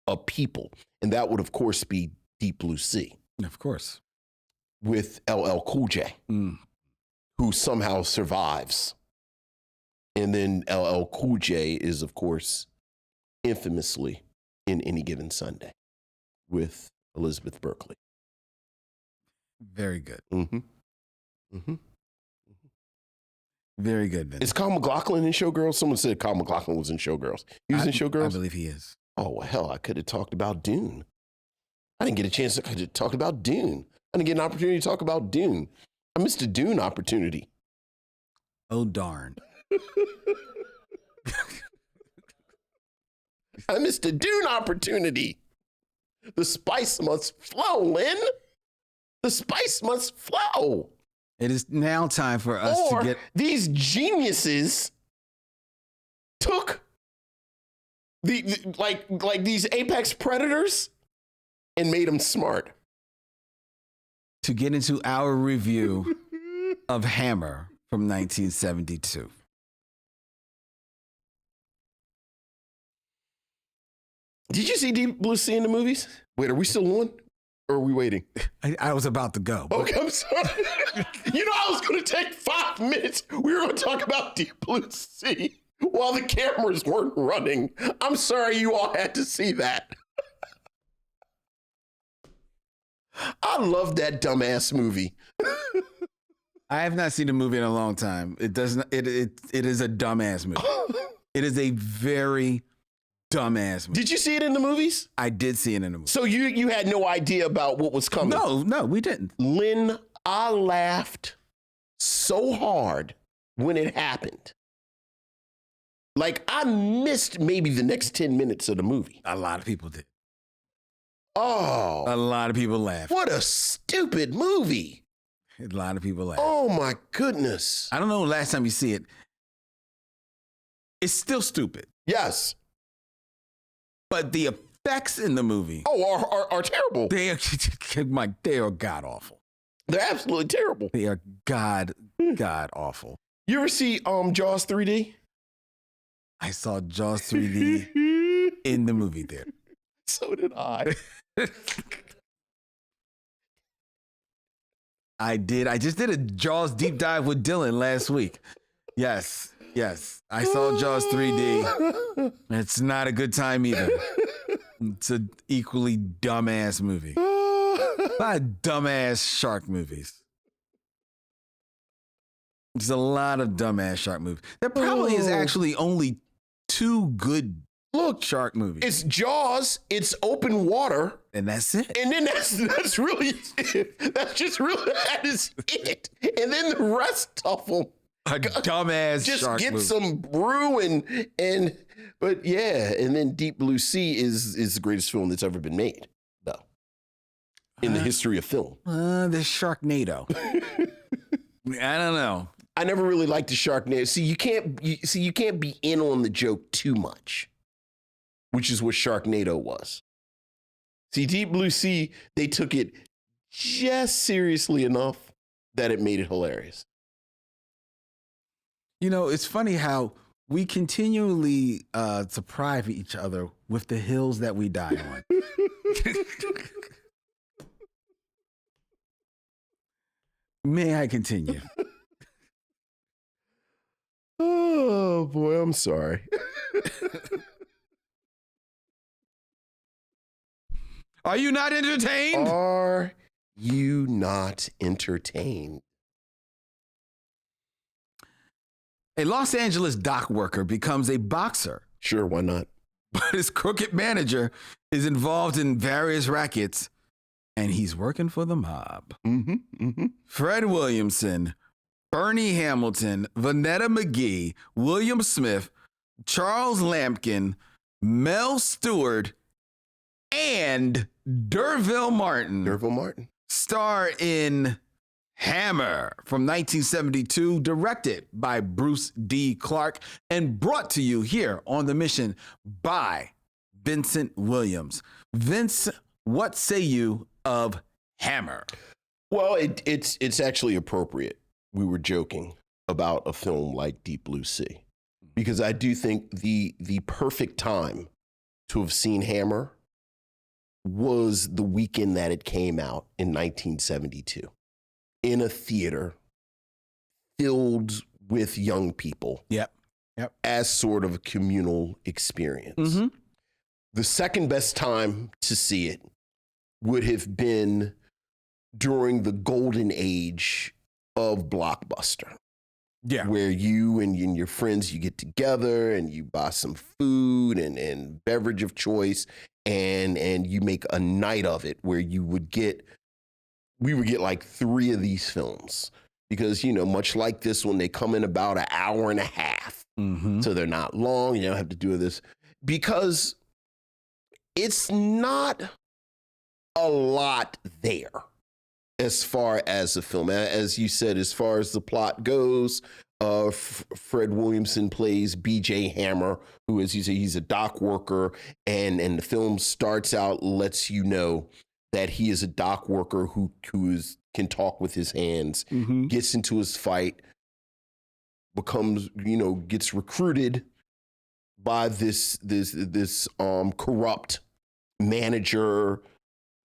a people. And that would, of course, be Deep Blue Sea. Of course. With LL Cool J, who somehow survives. And then LL Cool J is, of course, infamously in Any Given Sunday with Elizabeth Berkley. Very good. Mm-hmm. Mm-hmm. Very good, Vince. Is Kyle MacLachlan in Showgirls? Someone said Kyle MacLachlan was in Showgirls. He was in Showgirls? I believe he is. Oh, well, hell, I could have talked about Dune. I didn't get a chance to talk about Dune. I didn't get an opportunity to talk about Dune. I missed a Dune opportunity. Oh, darn. I missed a Dune opportunity. The spice must flow, Lynn. The spice must flow. It is now time for us to get... These geniuses took like these apex predators and made them smart. To get into our review of Hammer from 1972. Did you see Deep Blue Sea in the movies? Wait, are we still on? Or are we waiting? I was about to go. Okay, I'm sorry. I was going to take 5 minutes. We were going to talk about Deep Blue Sea while the cameras weren't running. I'm sorry you all had to see that. I love that dumbass movie. I have not seen the movie in a long time. It doesn't. It is a dumbass movie. It is a very dumbass movie. Did you see it in the movies? I did see it in the movie. So you had no idea about what was coming? No, we didn't. Lynn, I laughed so hard when it happened. Like, I missed maybe the next 10 minutes of the movie. A lot of people did. Oh. A lot of people laughed. What a stupid movie. A lot of people laughed. Oh, my goodness. I don't know the last time you see it. It's still stupid. Yes. But the effects in the movie are terrible. They are god awful. They're absolutely terrible. They are god awful. You ever see Jaws 3D? I saw Jaws 3D in the movie theater. So did I. I did. I just did a Jaws deep dive with Dylan last week. Yes. I saw Jaws 3D. It's not a good time either. It's an equally dumbass movie. A lot of dumbass shark movies. There's a lot of dumbass shark movies. There probably is actually only 2 good shark movies. It's Jaws, it's open water. And that's it. And then that's really it. That is it. And then the rest of them. A dumbass just shark get movie. some brew but yeah, and then Deep Blue Sea is the greatest film that's ever been made, though, in the history of film. The Sharknado. I don't know. I never really liked the Sharknado. See, you can't be in on the joke too much, which is what Sharknado was. See, Deep Blue Sea, they took it just seriously enough that it made it hilarious. You know, it's funny how we continually deprive each other with the hills that we die on. May I continue? Oh, boy, I'm sorry. Are you not entertained? Are you not entertained? A Los Angeles dock worker becomes a boxer. Sure, why not? But his crooked manager is involved in various rackets, and he's working for the mob. Fred Williamson, Bernie Hamilton, Vanetta McGee, William Smith, Charles Lampkin, Mel Stewart, and D'Urville Martin. D'Urville Martin. Star in Hammer from 1972, directed by Bruce D. Clark, and brought to you here on The Mission by Vincent Williams. Vince, what say you of Hammer? Well, it's actually appropriate. We were joking about a film like Deep Blue Sea, because I do think the perfect time to have seen Hammer was the weekend that it came out in 1972 in a theater filled with young people. Yep. As sort of a communal experience. Mm-hmm. The second best time to see it would have been during the golden age of Blockbuster. Yeah. Where you and your friends, you get together and you buy some food and beverage of choice, and you make a night of it where we would get like 3 of these films, because, much like this one, they come in about an hour and a half. Mm-hmm. So they're not long. You don't have to do this, because it's not a lot there as far as the film. As you said, as far as the plot goes, Fred Williamson plays B.J. Hammer, who, as you say, he's a dock worker, and the film starts out, lets you know that he is a dock worker who can talk with his hands, Mm-hmm. gets into his fight, becomes, gets recruited by this corrupt manager,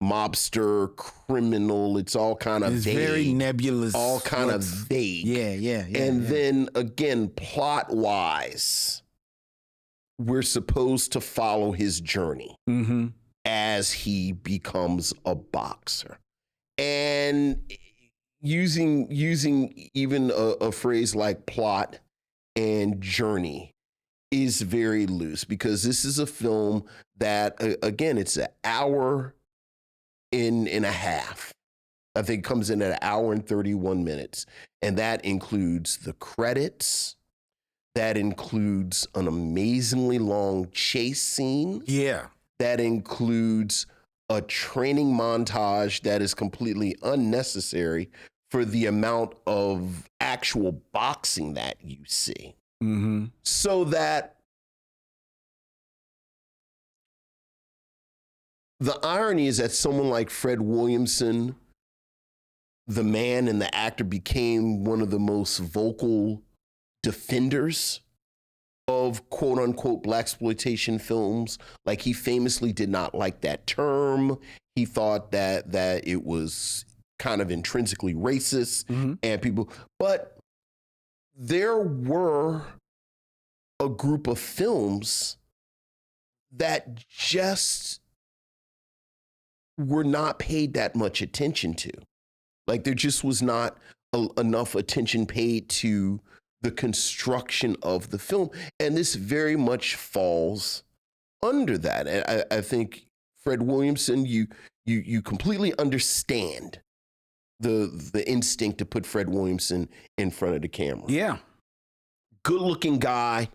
mobster, criminal. It's all kind of vague. Very nebulous. All kind of vague. Yeah. And then again, plot wise, we're supposed to follow his journey Mm-hmm. as he becomes a boxer. And using even a phrase like plot and journey is very loose, because this is a film that, again, it's an hour and a half. I think it comes in at an hour and 31 minutes. And that includes the credits. That includes an amazingly long chase scene. Yeah. That includes a training montage that is completely unnecessary for the amount of actual boxing that you see. Mm-hmm. So that the irony is that someone like Fred Williamson, the man and the actor, became one of the most vocal defenders of quote unquote blaxploitation films. Like, he famously did not like that term. He thought that it was kind of intrinsically racist. Mm-hmm. And people, but there were a group of films that just were not paid that much attention to. Like, there just was not enough attention paid to the construction of the film. And this very much falls under that. And I think, Fred Williamson, you completely understand the instinct to put Fred Williamson in front of the camera. Yeah. Good looking guy,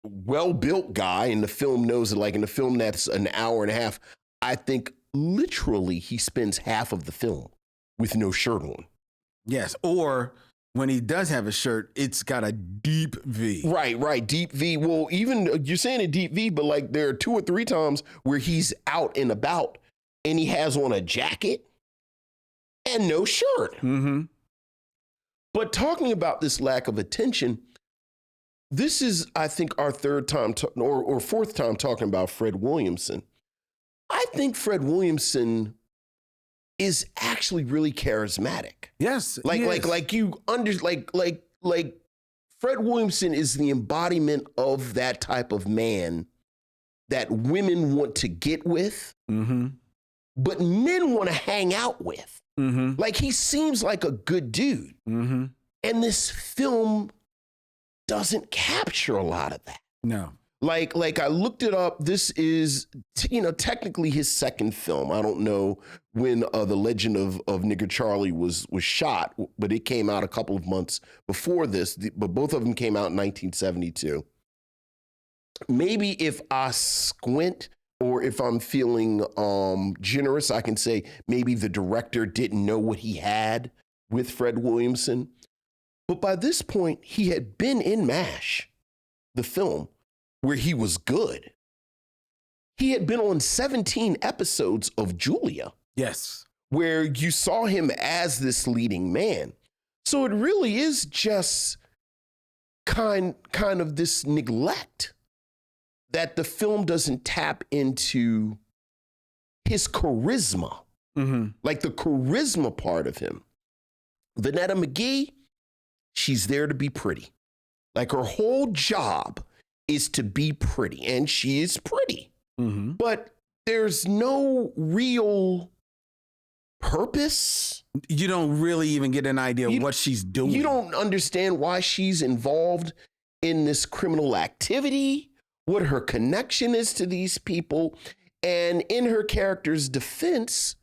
well-built guy, and the film knows it. Like, in the film that's an hour and a half, I think literally he spends half of the film with no shirt on. Yes. Or when he does have a shirt, it's got a deep V. Right. Deep V. Well, even you're saying a deep V, but like there are 2 or 3 times where he's out and about and he has on a jacket and no shirt. Mm-hmm. But talking about this lack of attention, this is, I think, our 3rd time or 4th time talking about Fred Williamson. I think Fred Williamson is actually really charismatic. Yes. Like Fred Williamson is the embodiment of that type of man that women want to get with, Mm-hmm. but men want to hang out with. Mm-hmm. Like, he seems like a good dude. Mm-hmm. And this film doesn't capture a lot of that. No. Like I looked it up. This is, technically his 2nd film. I don't know when The Legend of Nigger Charlie was shot, but it came out a couple of months before this. But both of them came out in 1972. Maybe if I squint, Or if I'm feeling generous, I can say maybe the director didn't know what he had with Fred Williamson. But by this point, he had been in MASH, the film, where he was good. He had been on 17 episodes of Julia. Yes. Where you saw him as this leading man. So it really is just kind of this neglect that the film doesn't tap into his charisma, like the charisma part of him. Vanetta McGee, she's there to be pretty. Like her whole job is to be pretty, and she is pretty. But there's no real purpose. You don't really even get an idea of what she's doing. You don't understand why she's involved in this criminal activity, what her connection is to these people. And in her character's defense,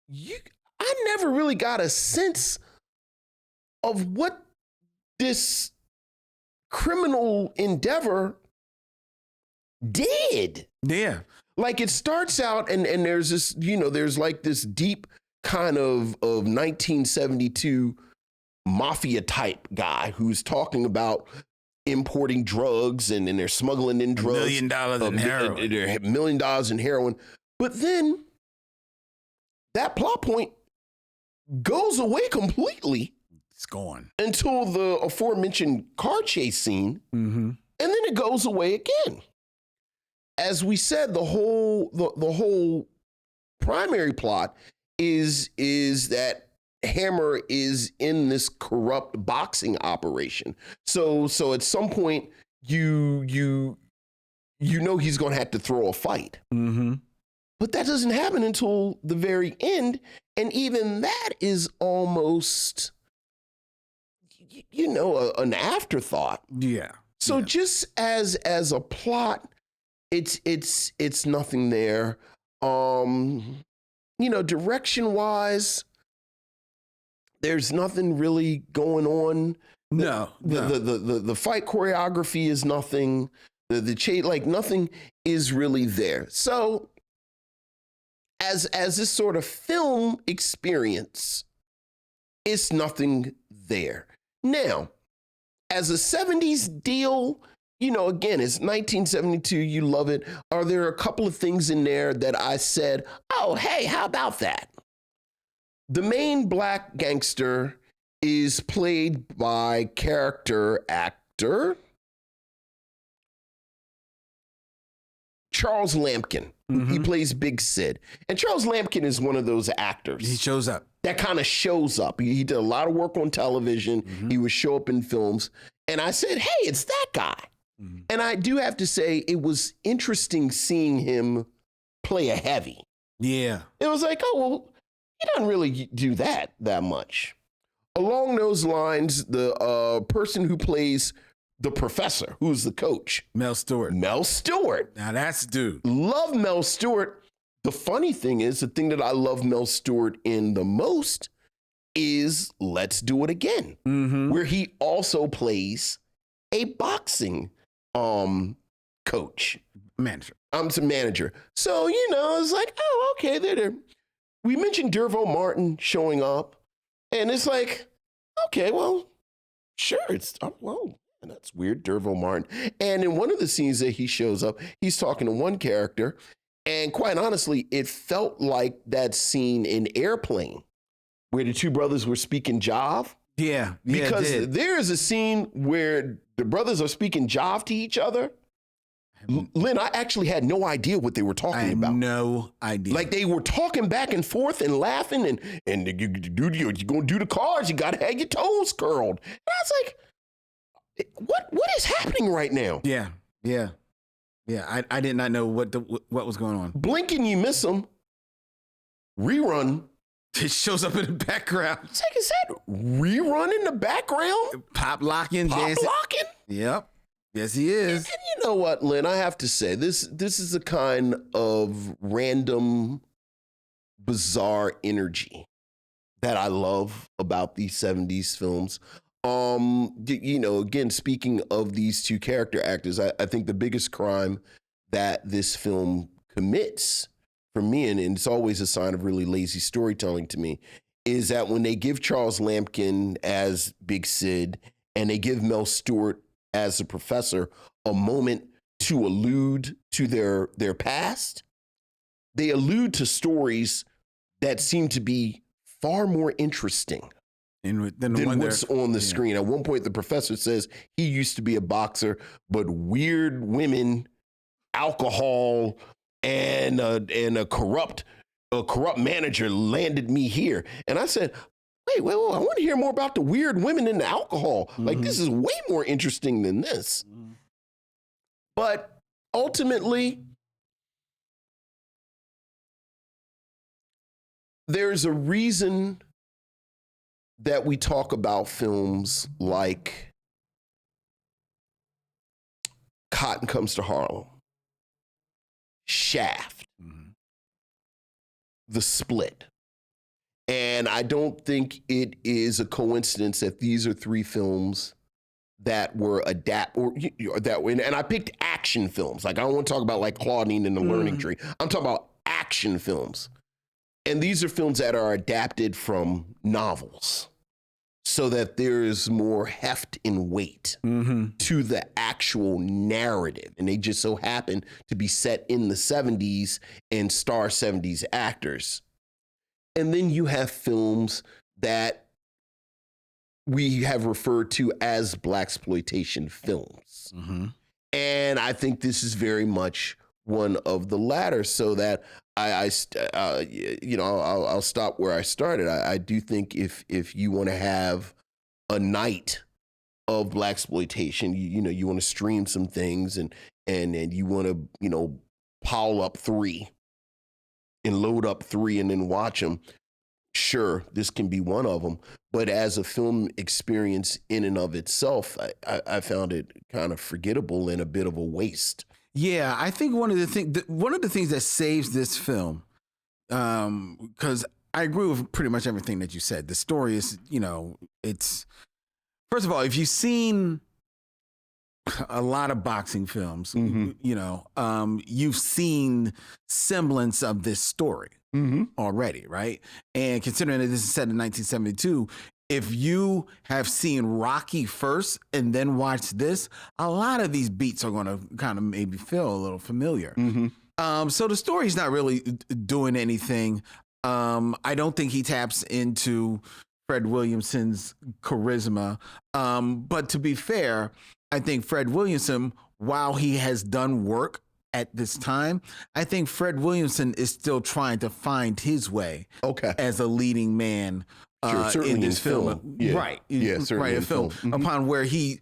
I never really got a sense of what this criminal endeavor did. Yeah. Like it starts out and there's this, there's like this deep kind of 1972 mafia type guy who's talking about importing drugs and they're smuggling in drugs. $1 million in heroin. $1 million in heroin. But then that plot point goes away completely. It's gone. Until the aforementioned car chase scene. And then it goes away again. As we said, the whole primary plot is that Hammer is in this corrupt boxing operation. So at some point you know he's going to have to throw a fight. But that doesn't happen until the very end, and even that is almost an afterthought. Yeah. So just as a plot, it's nothing there. Direction wise, there's nothing really going on. No. The fight choreography is nothing. The chase, like nothing is really there. So as this sort of film experience, it's nothing there. Now, as a 70s deal, again, it's 1972, you love it. Are there a couple of things in there that I said, oh, hey, how about that? The main black gangster is played by character actor Charles Lampkin. He plays Big Sid. And Charles Lampkin is one of those actors. He shows up. That kind of shows up. He did a lot of work on television. He would show up in films. And I said, hey, it's that guy. And I do have to say, it was interesting seeing him play a heavy. Yeah. It was like, oh, well, he doesn't really do that much. Along those lines, the person who plays the professor, who's the coach. Mel Stewart. Now that's dude. Love Mel Stewart. The funny thing is, the thing that I love Mel Stewart in the most is Let's Do It Again, where he also plays a boxing coach. Manager. Manager. So, it's like, oh, okay, there. We mentioned Dervo Martin showing up, and it's like, okay, well, sure, that's weird, Dervo Martin. And in one of the scenes that he shows up, he's talking to one character, and quite honestly, it felt like that scene in Airplane, where the two brothers were speaking Jav. Yeah. Because there is a scene where the brothers are speaking Jav to each other. Lynn, I actually had no idea what they were talking about. No idea. Like they were talking back and forth and laughing and you're going to do the cards. You got to have your toes curled. And I was like, what is happening right now? Yeah. I did not know what was going on. Blink and you miss them. Rerun. It shows up in the background. It's like, is that rerun in the background? Pop locking. Yep. Yes, he is. And you know what, Lynn? I have to say, this is a kind of random, bizarre energy that I love about these 70s films. Again, speaking of these two character actors, I think the biggest crime that this film commits for me, and it's always a sign of really lazy storytelling to me, is that when they give Charles Lampkin as Big Sid and they give Mel Stewart as the professor a moment to allude to their past, they allude to stories that seem to be far more interesting than what's on the screen. At one point, the professor says he used to be a boxer, but weird women, alcohol, and a corrupt manager landed me here. And I said, wait, I want to hear more about the weird women and the alcohol. Like, this is way more interesting than this. But ultimately, there's a reason that we talk about films like Cotton Comes to Harlem, Shaft, The Split. And I don't think it is a coincidence that these are three films that were and I picked action films. Like, I don't want to talk about like Claudine and the Learning Tree. I'm talking about action films. And these are films that are adapted from novels so that there's more heft and weight to the actual narrative. And they just so happen to be set in the 70s and star 70s actors. And then you have films that we have referred to as blaxploitation films. And I think this is very much one of the latter, so that I'll stop where I started. I do think if you want to have a night of blaxploitation, you want to stream some things and you want to, pile up 3 and load up 3 and then watch them. Sure, this can be one of them, but as a film experience in and of itself, I found it kind of forgettable and a bit of a waste. Yeah, I think one of the things that saves this film, because I agree with pretty much everything that you said. The story is, it's, first of all, if you've seen a lot of boxing films, you've seen semblance of this story already, right? And considering that this is set in 1972, if you have seen Rocky first and then watch this, a lot of these beats are going to kind of maybe feel a little familiar. So the story's not really doing anything. I don't think he taps into Fred Williamson's charisma. But to be fair, I think Fred Williamson, while he has done work at this time, I think Fred Williamson is still trying to find his way as a leading man in this film. Right. Yeah, certainly in a film upon where he,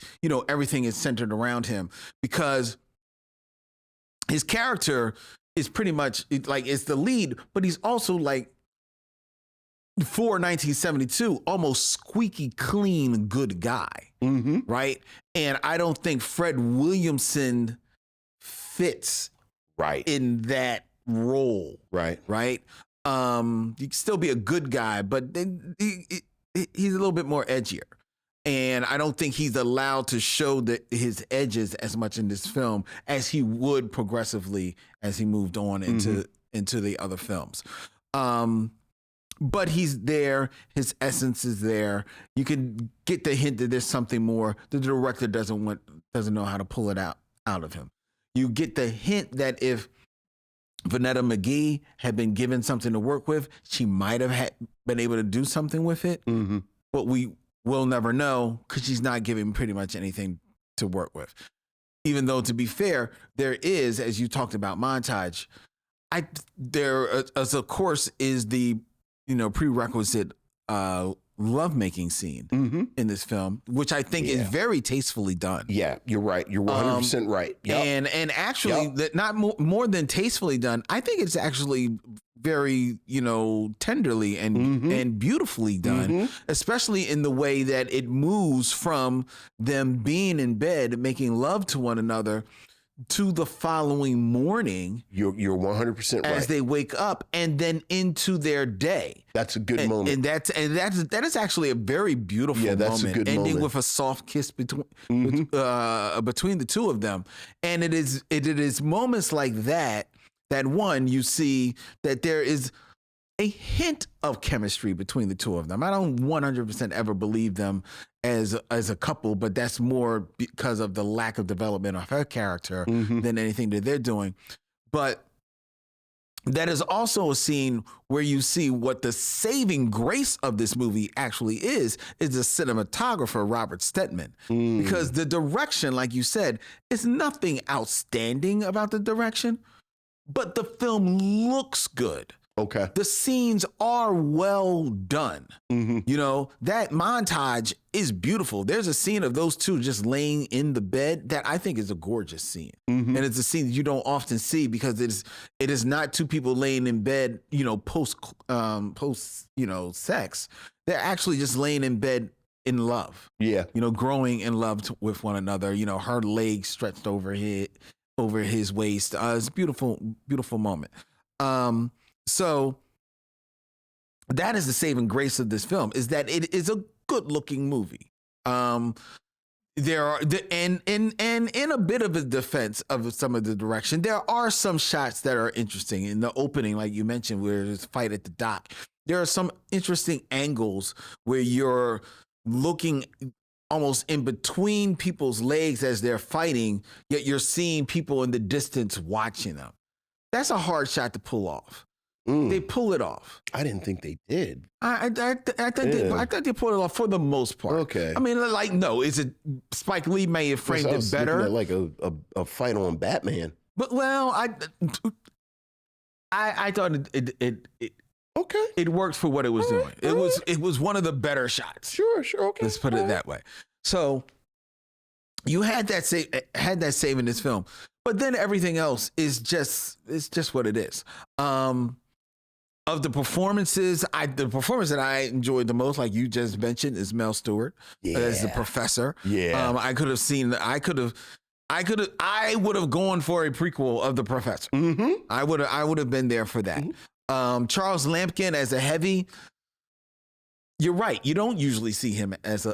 everything is centered around him, because his character is pretty much like, it's the lead, but he's also like, for 1972, almost squeaky clean good guy, right? And I don't think Fred Williamson fits in that role, right? You can still be a good guy, but he's a little bit more edgier. And I don't think he's allowed to show his edges as much in this film as he would progressively as he moved on into the other films. But he's there. His essence is there. You can get the hint that there's something more. The director doesn't know how to pull it out of him. You get the hint that if Vanetta McGee had been given something to work with, she might have been able to do something with it. But we will never know, because she's not given pretty much anything to work with. Even though, to be fair, there is, as you talked about, montage. As of course is the prerequisite lovemaking scene in this film, which I think is very tastefully done. Yeah, you're right. You're 100% right. Yep. And actually, not more than tastefully done, I think it's actually very, tenderly and beautifully done, especially in the way that it moves from them being in bed, making love to one another, to the following morning. You're 100% right. As they wake up and then into their day. That's a good moment. That is actually a very beautiful moment. That's a good ending moment. with a soft kiss between the two of them. And it is moments like that one, you see that there is a hint of chemistry between the two of them. I don't 100% ever believe them as a couple, but that's more because of the lack of development of her character than anything that they're doing. But that is also a scene where you see what the saving grace of this movie actually is the cinematographer, Robert Steadman. Because the direction, like you said, is nothing outstanding about the direction, but the film looks good. Okay. The scenes are well done. You know, that montage is beautiful. There's a scene of those two just laying in the bed that I think is a gorgeous scene. And it's a scene you don't often see because it is not two people laying in bed, you know, post sex. They're actually just laying in bed in love. Yeah. You know, growing in love with one another. You know, her legs stretched over his waist. It's a beautiful, beautiful moment. So that is the saving grace of this film, is that it is a good looking movie. There are and in a bit of a defense of some of the direction, there are some shots that are interesting in the opening, like you mentioned, where there's a fight at the dock. There are some interesting angles where you're looking almost in between people's legs as they're fighting, yet you're seeing people in the distance watching them. That's a hard shot to pull off. They pull it off. I didn't think they did. I thought they pulled it off for the most part. Okay. I mean, like, no, is it Spike Lee may have framed it better? At like a fight on Batman. But well, I thought it okay. It worked for what it was doing. It was one of the better shots. Sure, okay. Let's put it that way. So you had that save in this film, but then everything else is just what it is. Of the performances, the performance that I enjoyed the most, like you just mentioned, is Mel Stewart as the professor. Yeah. I would have gone for a prequel of the professor. I would have been there for that. Charles Lampkin as a heavy. You're right. You don't usually see him as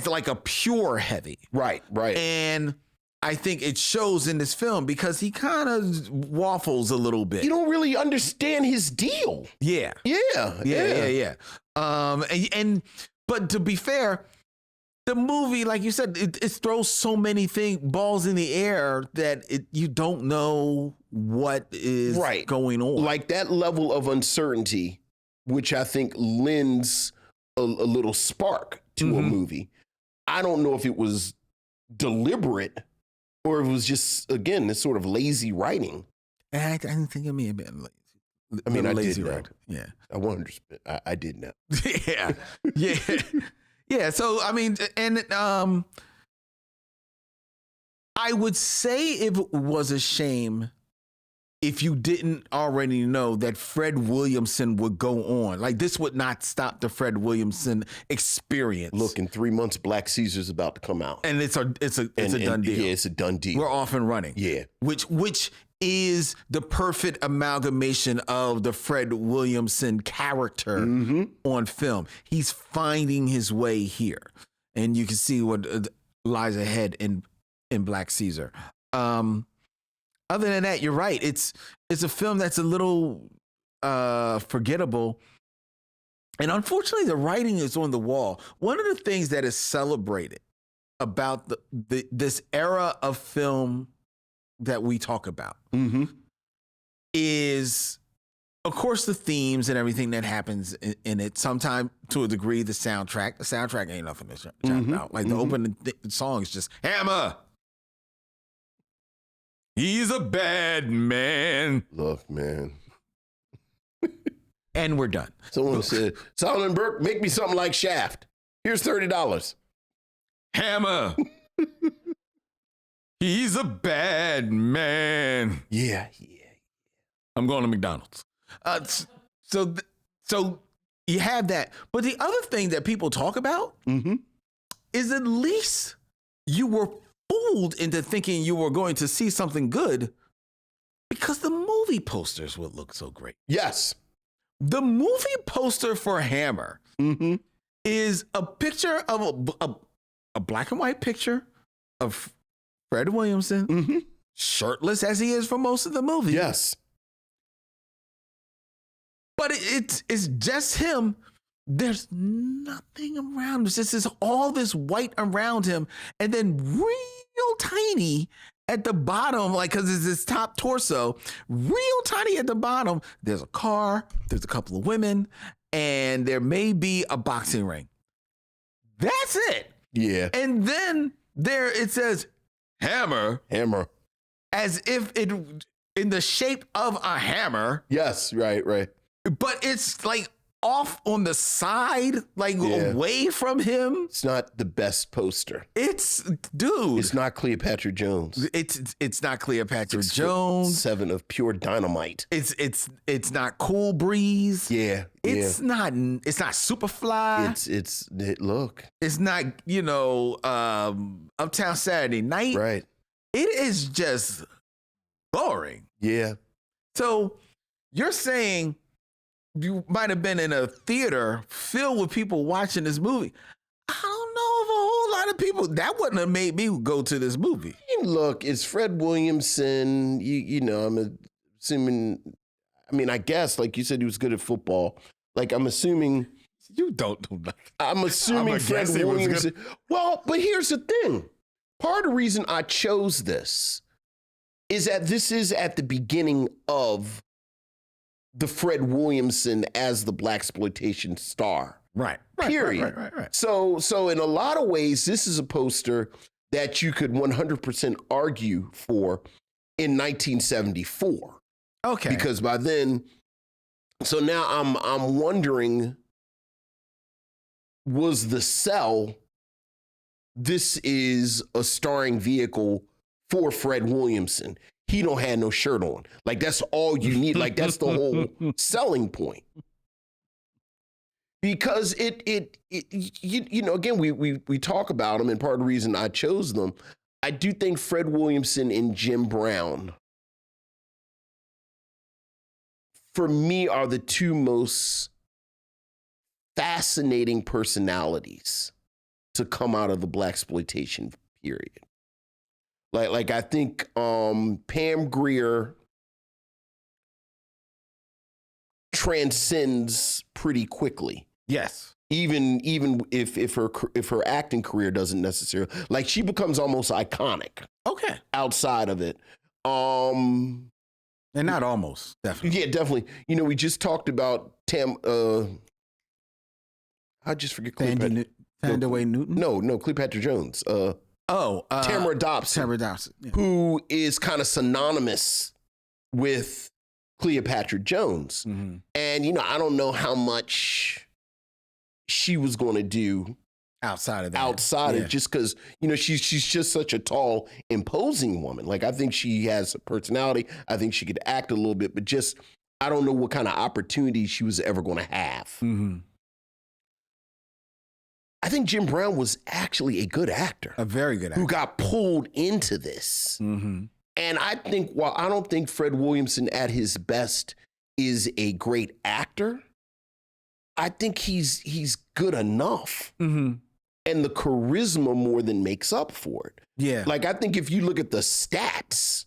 like a pure heavy. Right. And I think it shows in this film because he kind of waffles a little bit. You don't really understand his deal. Yeah. But to be fair, the movie, like you said, it throws so many balls in the air that you don't know what is going on. Like that level of uncertainty, which I think lends a little spark to a movie. I don't know if it was deliberate or if it was just, again, this sort of lazy writing. I didn't think it may have been lazy. I mean, I lazy did know. writing. Yeah. I 100%. I did know. Yeah. So, I mean, and I would say it was a shame if you didn't already know that Fred Williamson would go on. Like, this would not stop the Fred Williamson experience. Look, in 3 months, Black Caesar's about to come out. And it's a done deal. Yeah, it's a done deal. We're off and running. Yeah. Which is the perfect amalgamation of the Fred Williamson character on film. He's finding his way here. And you can see what lies ahead in Black Caesar. Other than that, you're right. It's a film that's a little forgettable. And unfortunately, the writing is on the wall. One of the things that is celebrated about this era of film that we talk about is, of course, the themes and everything that happens in it. Sometimes, to a degree, the soundtrack. The soundtrack ain't nothing to shout about. Like the opening song is just Hammer. He's a bad man. Look, man. And we're done. Someone said, Solomon Burke, make me something like Shaft. Here's $30. Hammer. He's a bad man. Yeah. I'm going to McDonald's. So you have that. But the other thing that people talk about is at least you were fooled into thinking you were going to see something good because the movie posters would look so great. Yes. The movie poster for Hammer is a picture of a black and white picture of Fred Williamson, shirtless as he is for most of the movie. Yes. But it's just him. There's nothing around him. It's just all this white around him. And then real tiny at the bottom, like, because it's his top torso, real tiny at the bottom, there's a car, there's a couple of women, and there may be a boxing ring. That's it. Yeah. And then there it says Hammer. Hammer. As if it in the shape of a hammer. Yes, right. But it's like off on the side, like away from him. It's not the best poster. It's, dude. It's not Cleopatra Jones. It's not Cleopatra Jones. 7 of pure dynamite. It's not Cool Breeze. Yeah. It's not Superfly. Look. It's not, Uptown Saturday Night. Right. It is just boring. Yeah. So you're saying you might have been in a theater filled with people watching this movie. I don't know if a whole lot of people, that wouldn't have made me go to this movie. Look, it's Fred Williamson. I'm assuming, I guess, like you said, he was good at football. Like, I'm assuming. You don't do nothing. I'm assuming Fred Williamson. Well, but here's the thing. Part of the reason I chose this is that this is at the beginning of the Fred Williamson as the blaxploitation star. Right. Period. Right. So in a lot of ways, this is a poster that you could 100% argue for in 1974. Okay. Because by then, so now I'm wondering, was The Cell, this is a starring vehicle for Fred Williamson. He don't have no shirt on. Like, that's all you need. Like, that's the whole selling point. Because again, we talk about them, and part of the reason I chose them, I do think Fred Williamson and Jim Brown, for me, are the two most fascinating personalities to come out of the blaxploitation period. Like I think Pam Grier transcends pretty quickly. Yes. Even if her acting career doesn't necessarily, like, she becomes almost iconic. Okay. Outside of it. And not almost, definitely. Yeah, definitely. We just talked about I just forget Cleopatra. Thandaway Newton? No, Cleopatra Jones. Tamara Dobson. Yeah. Who is kind of synonymous with Cleopatra Jones. Mm-hmm. And, I don't know how much she was going to do outside of it, just because, she's just such a tall, imposing woman. Like, I think she has a personality. I think she could act a little bit, but just, I don't know what kind of opportunity she was ever going to have. Mm-hmm. I think Jim Brown was actually a good actor. A very good actor. Who got pulled into this. Mm-hmm. And I think, while I don't think Fred Williamson at his best is a great actor, I think he's good enough. Mm-hmm. And the charisma more than makes up for it. Yeah. Like, I think if you look at the stats,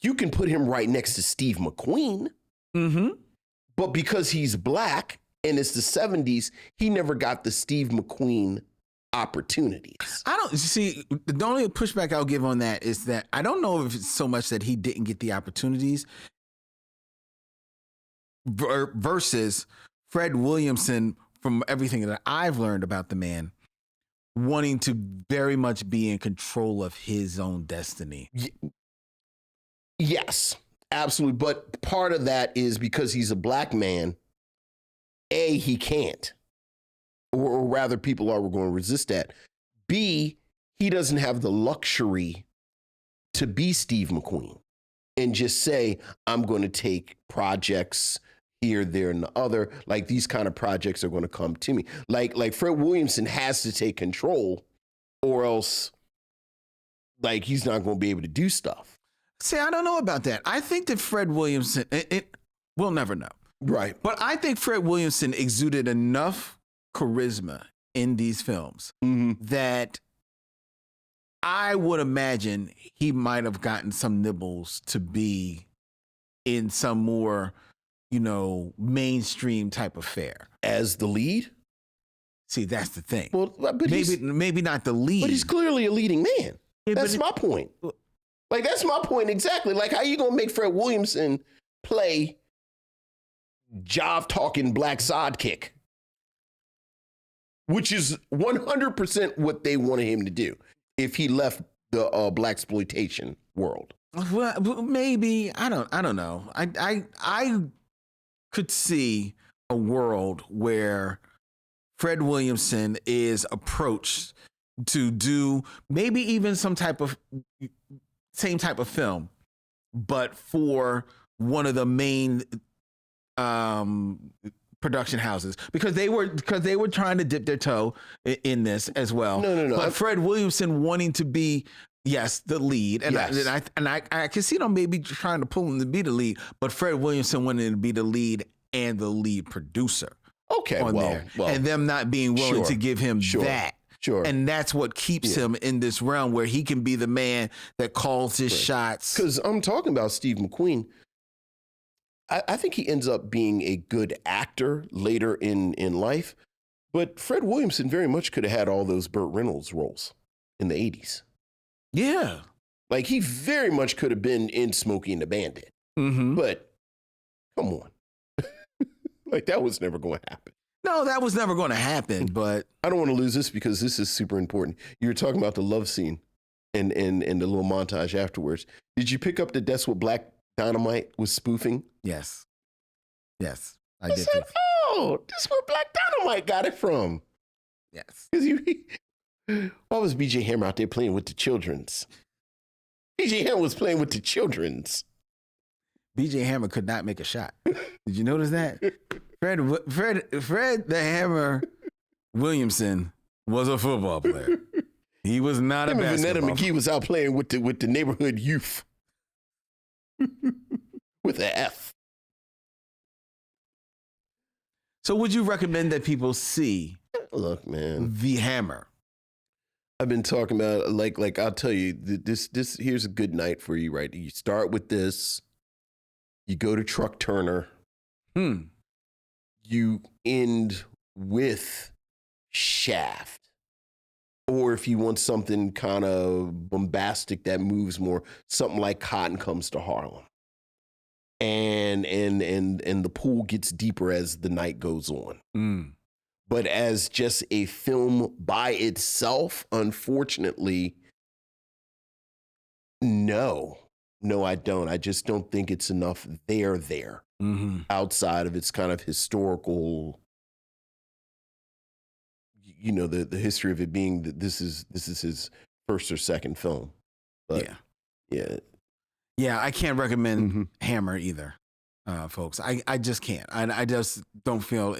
you can put him right next to Steve McQueen. Mm-hmm. But because he's black and it's the 70s, he never got the Steve McQueen opportunities. I don't see, the only pushback I'll give on that is that I don't know if it's so much that he didn't get the opportunities versus Fred Williamson, from everything that I've learned about the man, wanting to very much be in control of his own destiny. Yes, absolutely. But part of that is because he's a black man, A, he can't. Or rather, people are going to resist that. B, he doesn't have the luxury to be Steve McQueen and just say, I'm going to take projects here, there, and the other. Like, these kind of projects are going to come to me. Like Fred Williamson has to take control, or else like he's not going to be able to do stuff. See, I don't know about that. I think that Fred Williamson, we'll never know. Right. But I think Fred Williamson exuded enough charisma in these films that I would imagine he might have gotten some nibbles to be in some more, mainstream type of fare. As the lead? See, that's the thing. Well, but maybe not the lead. But he's clearly a leading man. Yeah, that's my point. Like, that's my point exactly. Like, how you going to make Fred Williamson play jive-talking black sidekick? Which is 100% what they wanted him to do if he left the blaxploitation world. Well, maybe. I don't know. I could see a world where Fred Williamson is approached to do maybe even same type of film, but for one of the main production houses, because they were trying to dip their toe in this as well. No. But Fred Williamson wanting to be, yes, the lead, and yes. I can see them maybe trying to pull him to be the lead, but Fred Williamson wanting to be the lead and the lead producer. Okay, on there, and them not being willing to give him that. Sure. And that's what keeps him in this realm where he can be the man that calls his shots. Because I'm talking about Steve McQueen. I think he ends up being a good actor later in life. But Fred Williamson very much could have had all those Burt Reynolds roles in the 80s. Yeah. Like, he very much could have been in Smokey and the Bandit. Mm-hmm. But come on. Like, that was never going to happen. No, that was never going to happen, but I don't want to lose this because this is super important. You were talking about the love scene and the little montage afterwards. Did you pick up that that's what Black Dynamite was spoofing? Yes, I did. said, oh, this is where Black Dynamite got it from. Yes. Why was BJ Hammer out there playing with the children's? BJ Hammer was playing with the children's. BJ Hammer could not make a shot. Did you notice that? Fred the Hammer Williamson was a football player. He was not a basketball player. Vanetta McGee was out playing with the neighborhood youth. With an F. So would you recommend that people see Look, man, The Hammer? I've been talking about like I'll tell you this here's a good night for you, right? You start with this, you go to Truck Turner. You end with Shaft. Or if you want something kind of bombastic that moves more, something like Cotton Comes to Harlem. And the pool gets deeper as the night goes on. But as just a film by itself, unfortunately, no, I don't. I just don't think it's enough there. Outside of its kind of historical, the history of it being that this is his first or second film. But yeah, I can't recommend Hammer either, folks. I just can't. I just don't feel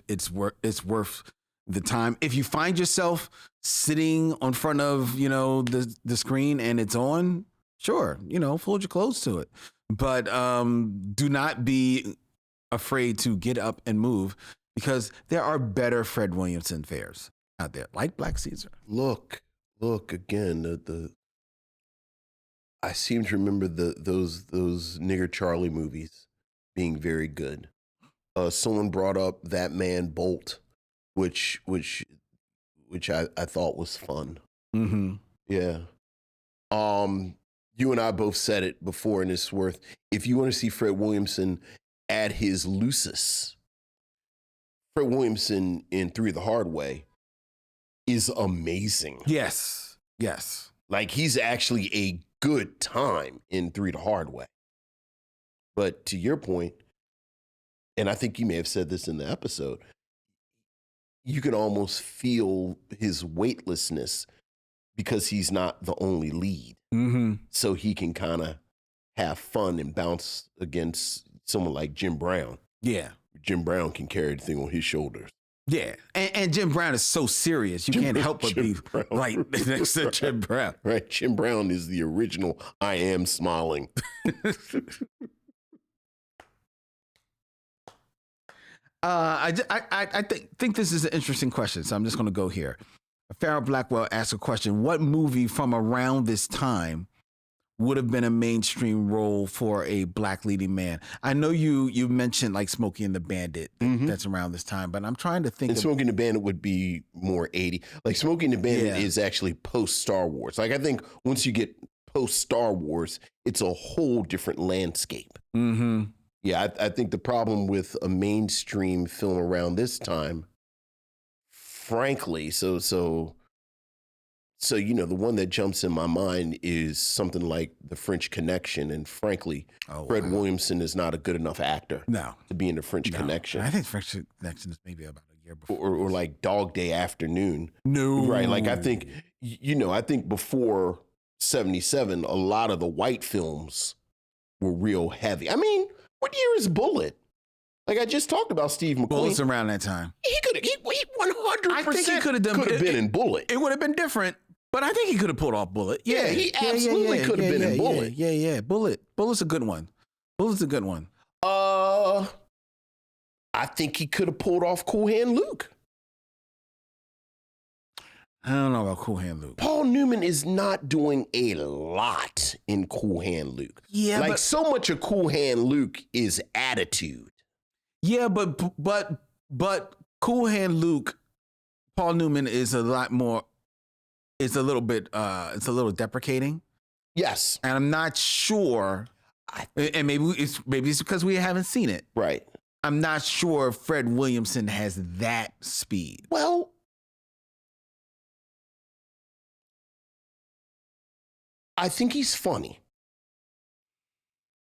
it's worth the time. If you find yourself sitting in front of the screen and it's on, sure, fold your clothes to it. But do not be afraid to get up and move, because there are better Fred Williamson fares out there, like Black Caesar. Look again. I seem to remember those Nigger Charlie movies being very good. Someone brought up That Man Bolt, which I thought was fun. Yeah. You and I both said it before, and it's worth, if you want to see Fred Williamson at his loosest, Fred Williamson in Three the Hard Way is amazing. Yes. Like, he's actually a good time in Three the Hard Way. But to your point, and I think you may have said this in the episode, you can almost feel his weightlessness because he's not the only lead. So he can kind of have fun and bounce against someone like Jim Brown. Yeah. Jim Brown can carry the thing on his shoulders. Yeah, and Jim Brown is so serious. You can't help but be right next to Jim Brown. Right. Jim Brown is the original I Am Smiling. I think this is an interesting question, so I'm just going to go here. Farrell Blackwell asked a question: what movie from around this time would have been a mainstream role for a black leading man? I know you mentioned like Smokey and the Bandit. That's around this time, but I'm trying to think. And Smokey and the Bandit would be more 80. Like Smokey and the Bandit is actually post Star Wars. Like I think once you get post Star Wars, it's a whole different landscape. Mm-hmm. Yeah, I think the problem with a mainstream film around this time, frankly, so you know, the one that jumps in my mind is something like The French Connection, and frankly, Fred Williamson is not a good enough actor to be in The French Connection. I think French Connection is maybe about a year before, or like Dog Day Afternoon. No, right? Like I think I think before 77, a lot of the white films were real heavy. I mean, what year is Bullet? Like I just talked about Steve McQueen. Bullet's around that time. He 100%. I think he could have been in Bullet. It would have been different, but I think he could have pulled off Bullet. Yeah, he absolutely could have been in Bullet. Yeah. Bullet's a good one. Bullet's a good one. I think he could have pulled off Cool Hand Luke. I don't know about Cool Hand Luke. Paul Newman is not doing a lot in Cool Hand Luke. Yeah, like so much of Cool Hand Luke is attitude. Yeah, but Cool Hand Luke, Paul Newman is a lot more. It's a little bit. It's a little deprecating. Yes, and I'm not sure. And maybe it's because we haven't seen it. Right. I'm not sure Fred Williamson has that speed. Well, I think he's funny.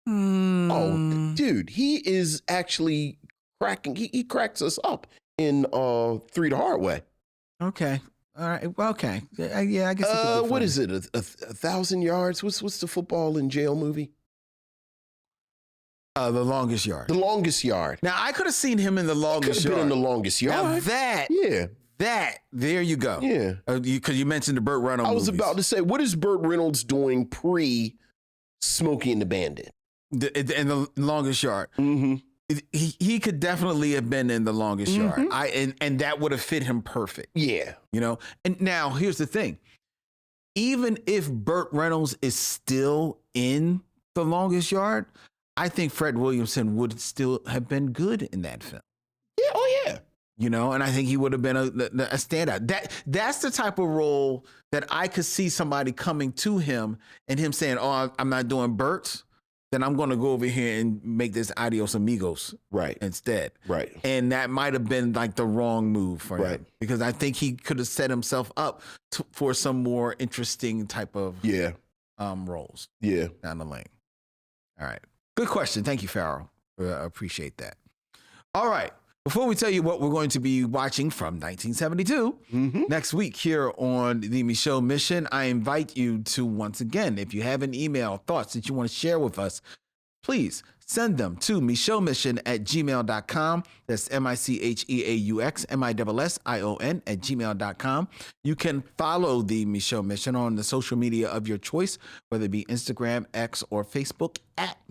Oh, dude, he is actually cracking. He cracks us up in 3 the Hard Way. Okay. All right. Well, okay. Yeah, I guess. What is it? 1,000 yards? What's the football in jail movie? The Longest Yard. The Longest Yard. Now I could have seen him in The Longest Yard. Been in The Longest Yard. Now that there you go. Yeah. Because you mentioned the Burt Reynolds. I was movies. about to say, what is Burt Reynolds doing pre Smokey and the Bandit? In The Longest Yard. Mm-hmm. He could definitely have been in The Longest Yard. And that would have fit him perfect. Yeah. You know? And now here's the thing. Even if Burt Reynolds is still in The Longest Yard, I think Fred Williamson would still have been good in that film. Yeah. Oh, yeah. You know, and I think he would have been a standout. That's the type of role that I could see somebody coming to him and him saying, "Oh, I'm not doing Burt, then I'm going to go over here and make this Adios Amigos instead." Right. And that might have been like the wrong move for him because I think he could have set himself up for some more interesting type of roles. Yeah. Down the lane. All right. Good question. Thank you, Farrell. I appreciate that. All right. Before we tell you what we're going to be watching from 1972 next week here on the Micheaux Mission, I invite you to, once again, if you have an email, thoughts that you want to share with us, please send them to micheauxmission@gmail.com. That's MICHEAUXMISSION@gmail.com. You can follow the Micheaux Mission on the social media of your choice, whether it be Instagram, X, or Facebook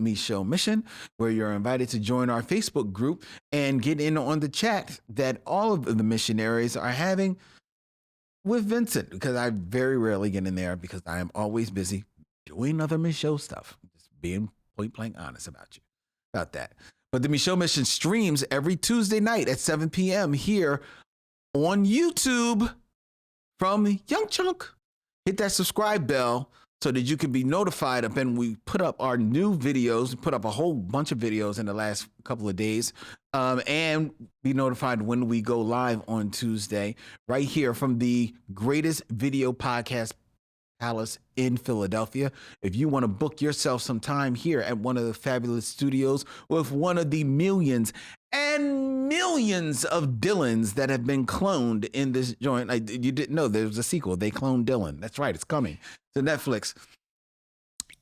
@Micheaux Mission, where you're invited to join our Facebook group and get in on the chat that all of the missionaries are having with Vincent, because I very rarely get in there because I am always busy doing other Micheaux stuff. Just being point blank honest about that. But the Micheaux Mission streams every Tuesday night at 7 p.m. here on YouTube from YUNKJunk. Hit that subscribe bell so that you can be notified of when we put up our new videos. We put up a whole bunch of videos in the last couple of days, and be notified when we go live on Tuesday right here from the greatest video podcast Palace in Philadelphia. If you want to book yourself some time here at one of the fabulous studios with one of the millions and millions of Dylans that have been cloned in this joint. You didn't know there was a sequel. They cloned Dylan. That's right. It's coming to Netflix.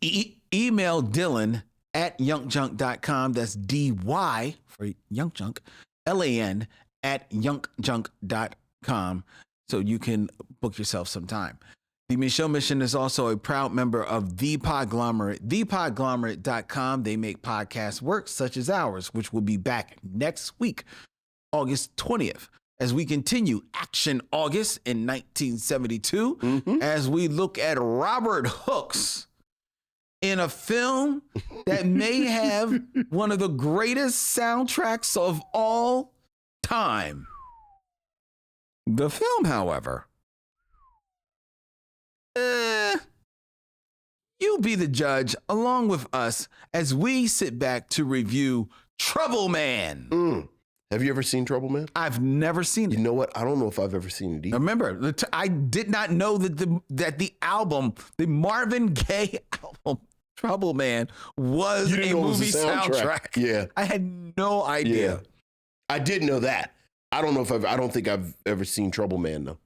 Email Dylan at YUNKJunk.com. That's DY for YUNKJunk, LAN at YUNKJunk.com so you can book yourself some time. The Micheaux Mission is also a proud member of The Podglomerate, thepodglomerate.com. They make podcast work such as ours, which will be back next week, August 20th, as we continue Action August in 1972, as we look at Robert Hooks in a film that may have one of the greatest soundtracks of all time. The film, however, you be the judge along with us as we sit back to review Trouble Man. Have you ever seen Trouble Man? I've never seen it. You know what? I don't know if I've ever seen it either. Remember, I did not know that the album, the Marvin Gaye album, Trouble Man, was a movie soundtrack. Yeah. I had no idea. Yeah. I did know that. I don't think I've ever seen Trouble Man though.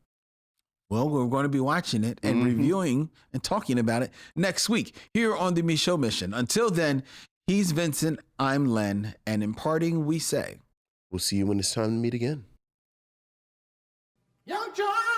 Well, we're going to be watching it and reviewing and talking about it next week here on the Micheaux Mission. Until then, he's Vincent, I'm Len, and in parting, we say, we'll see you when it's time to meet again. YUNKJunk!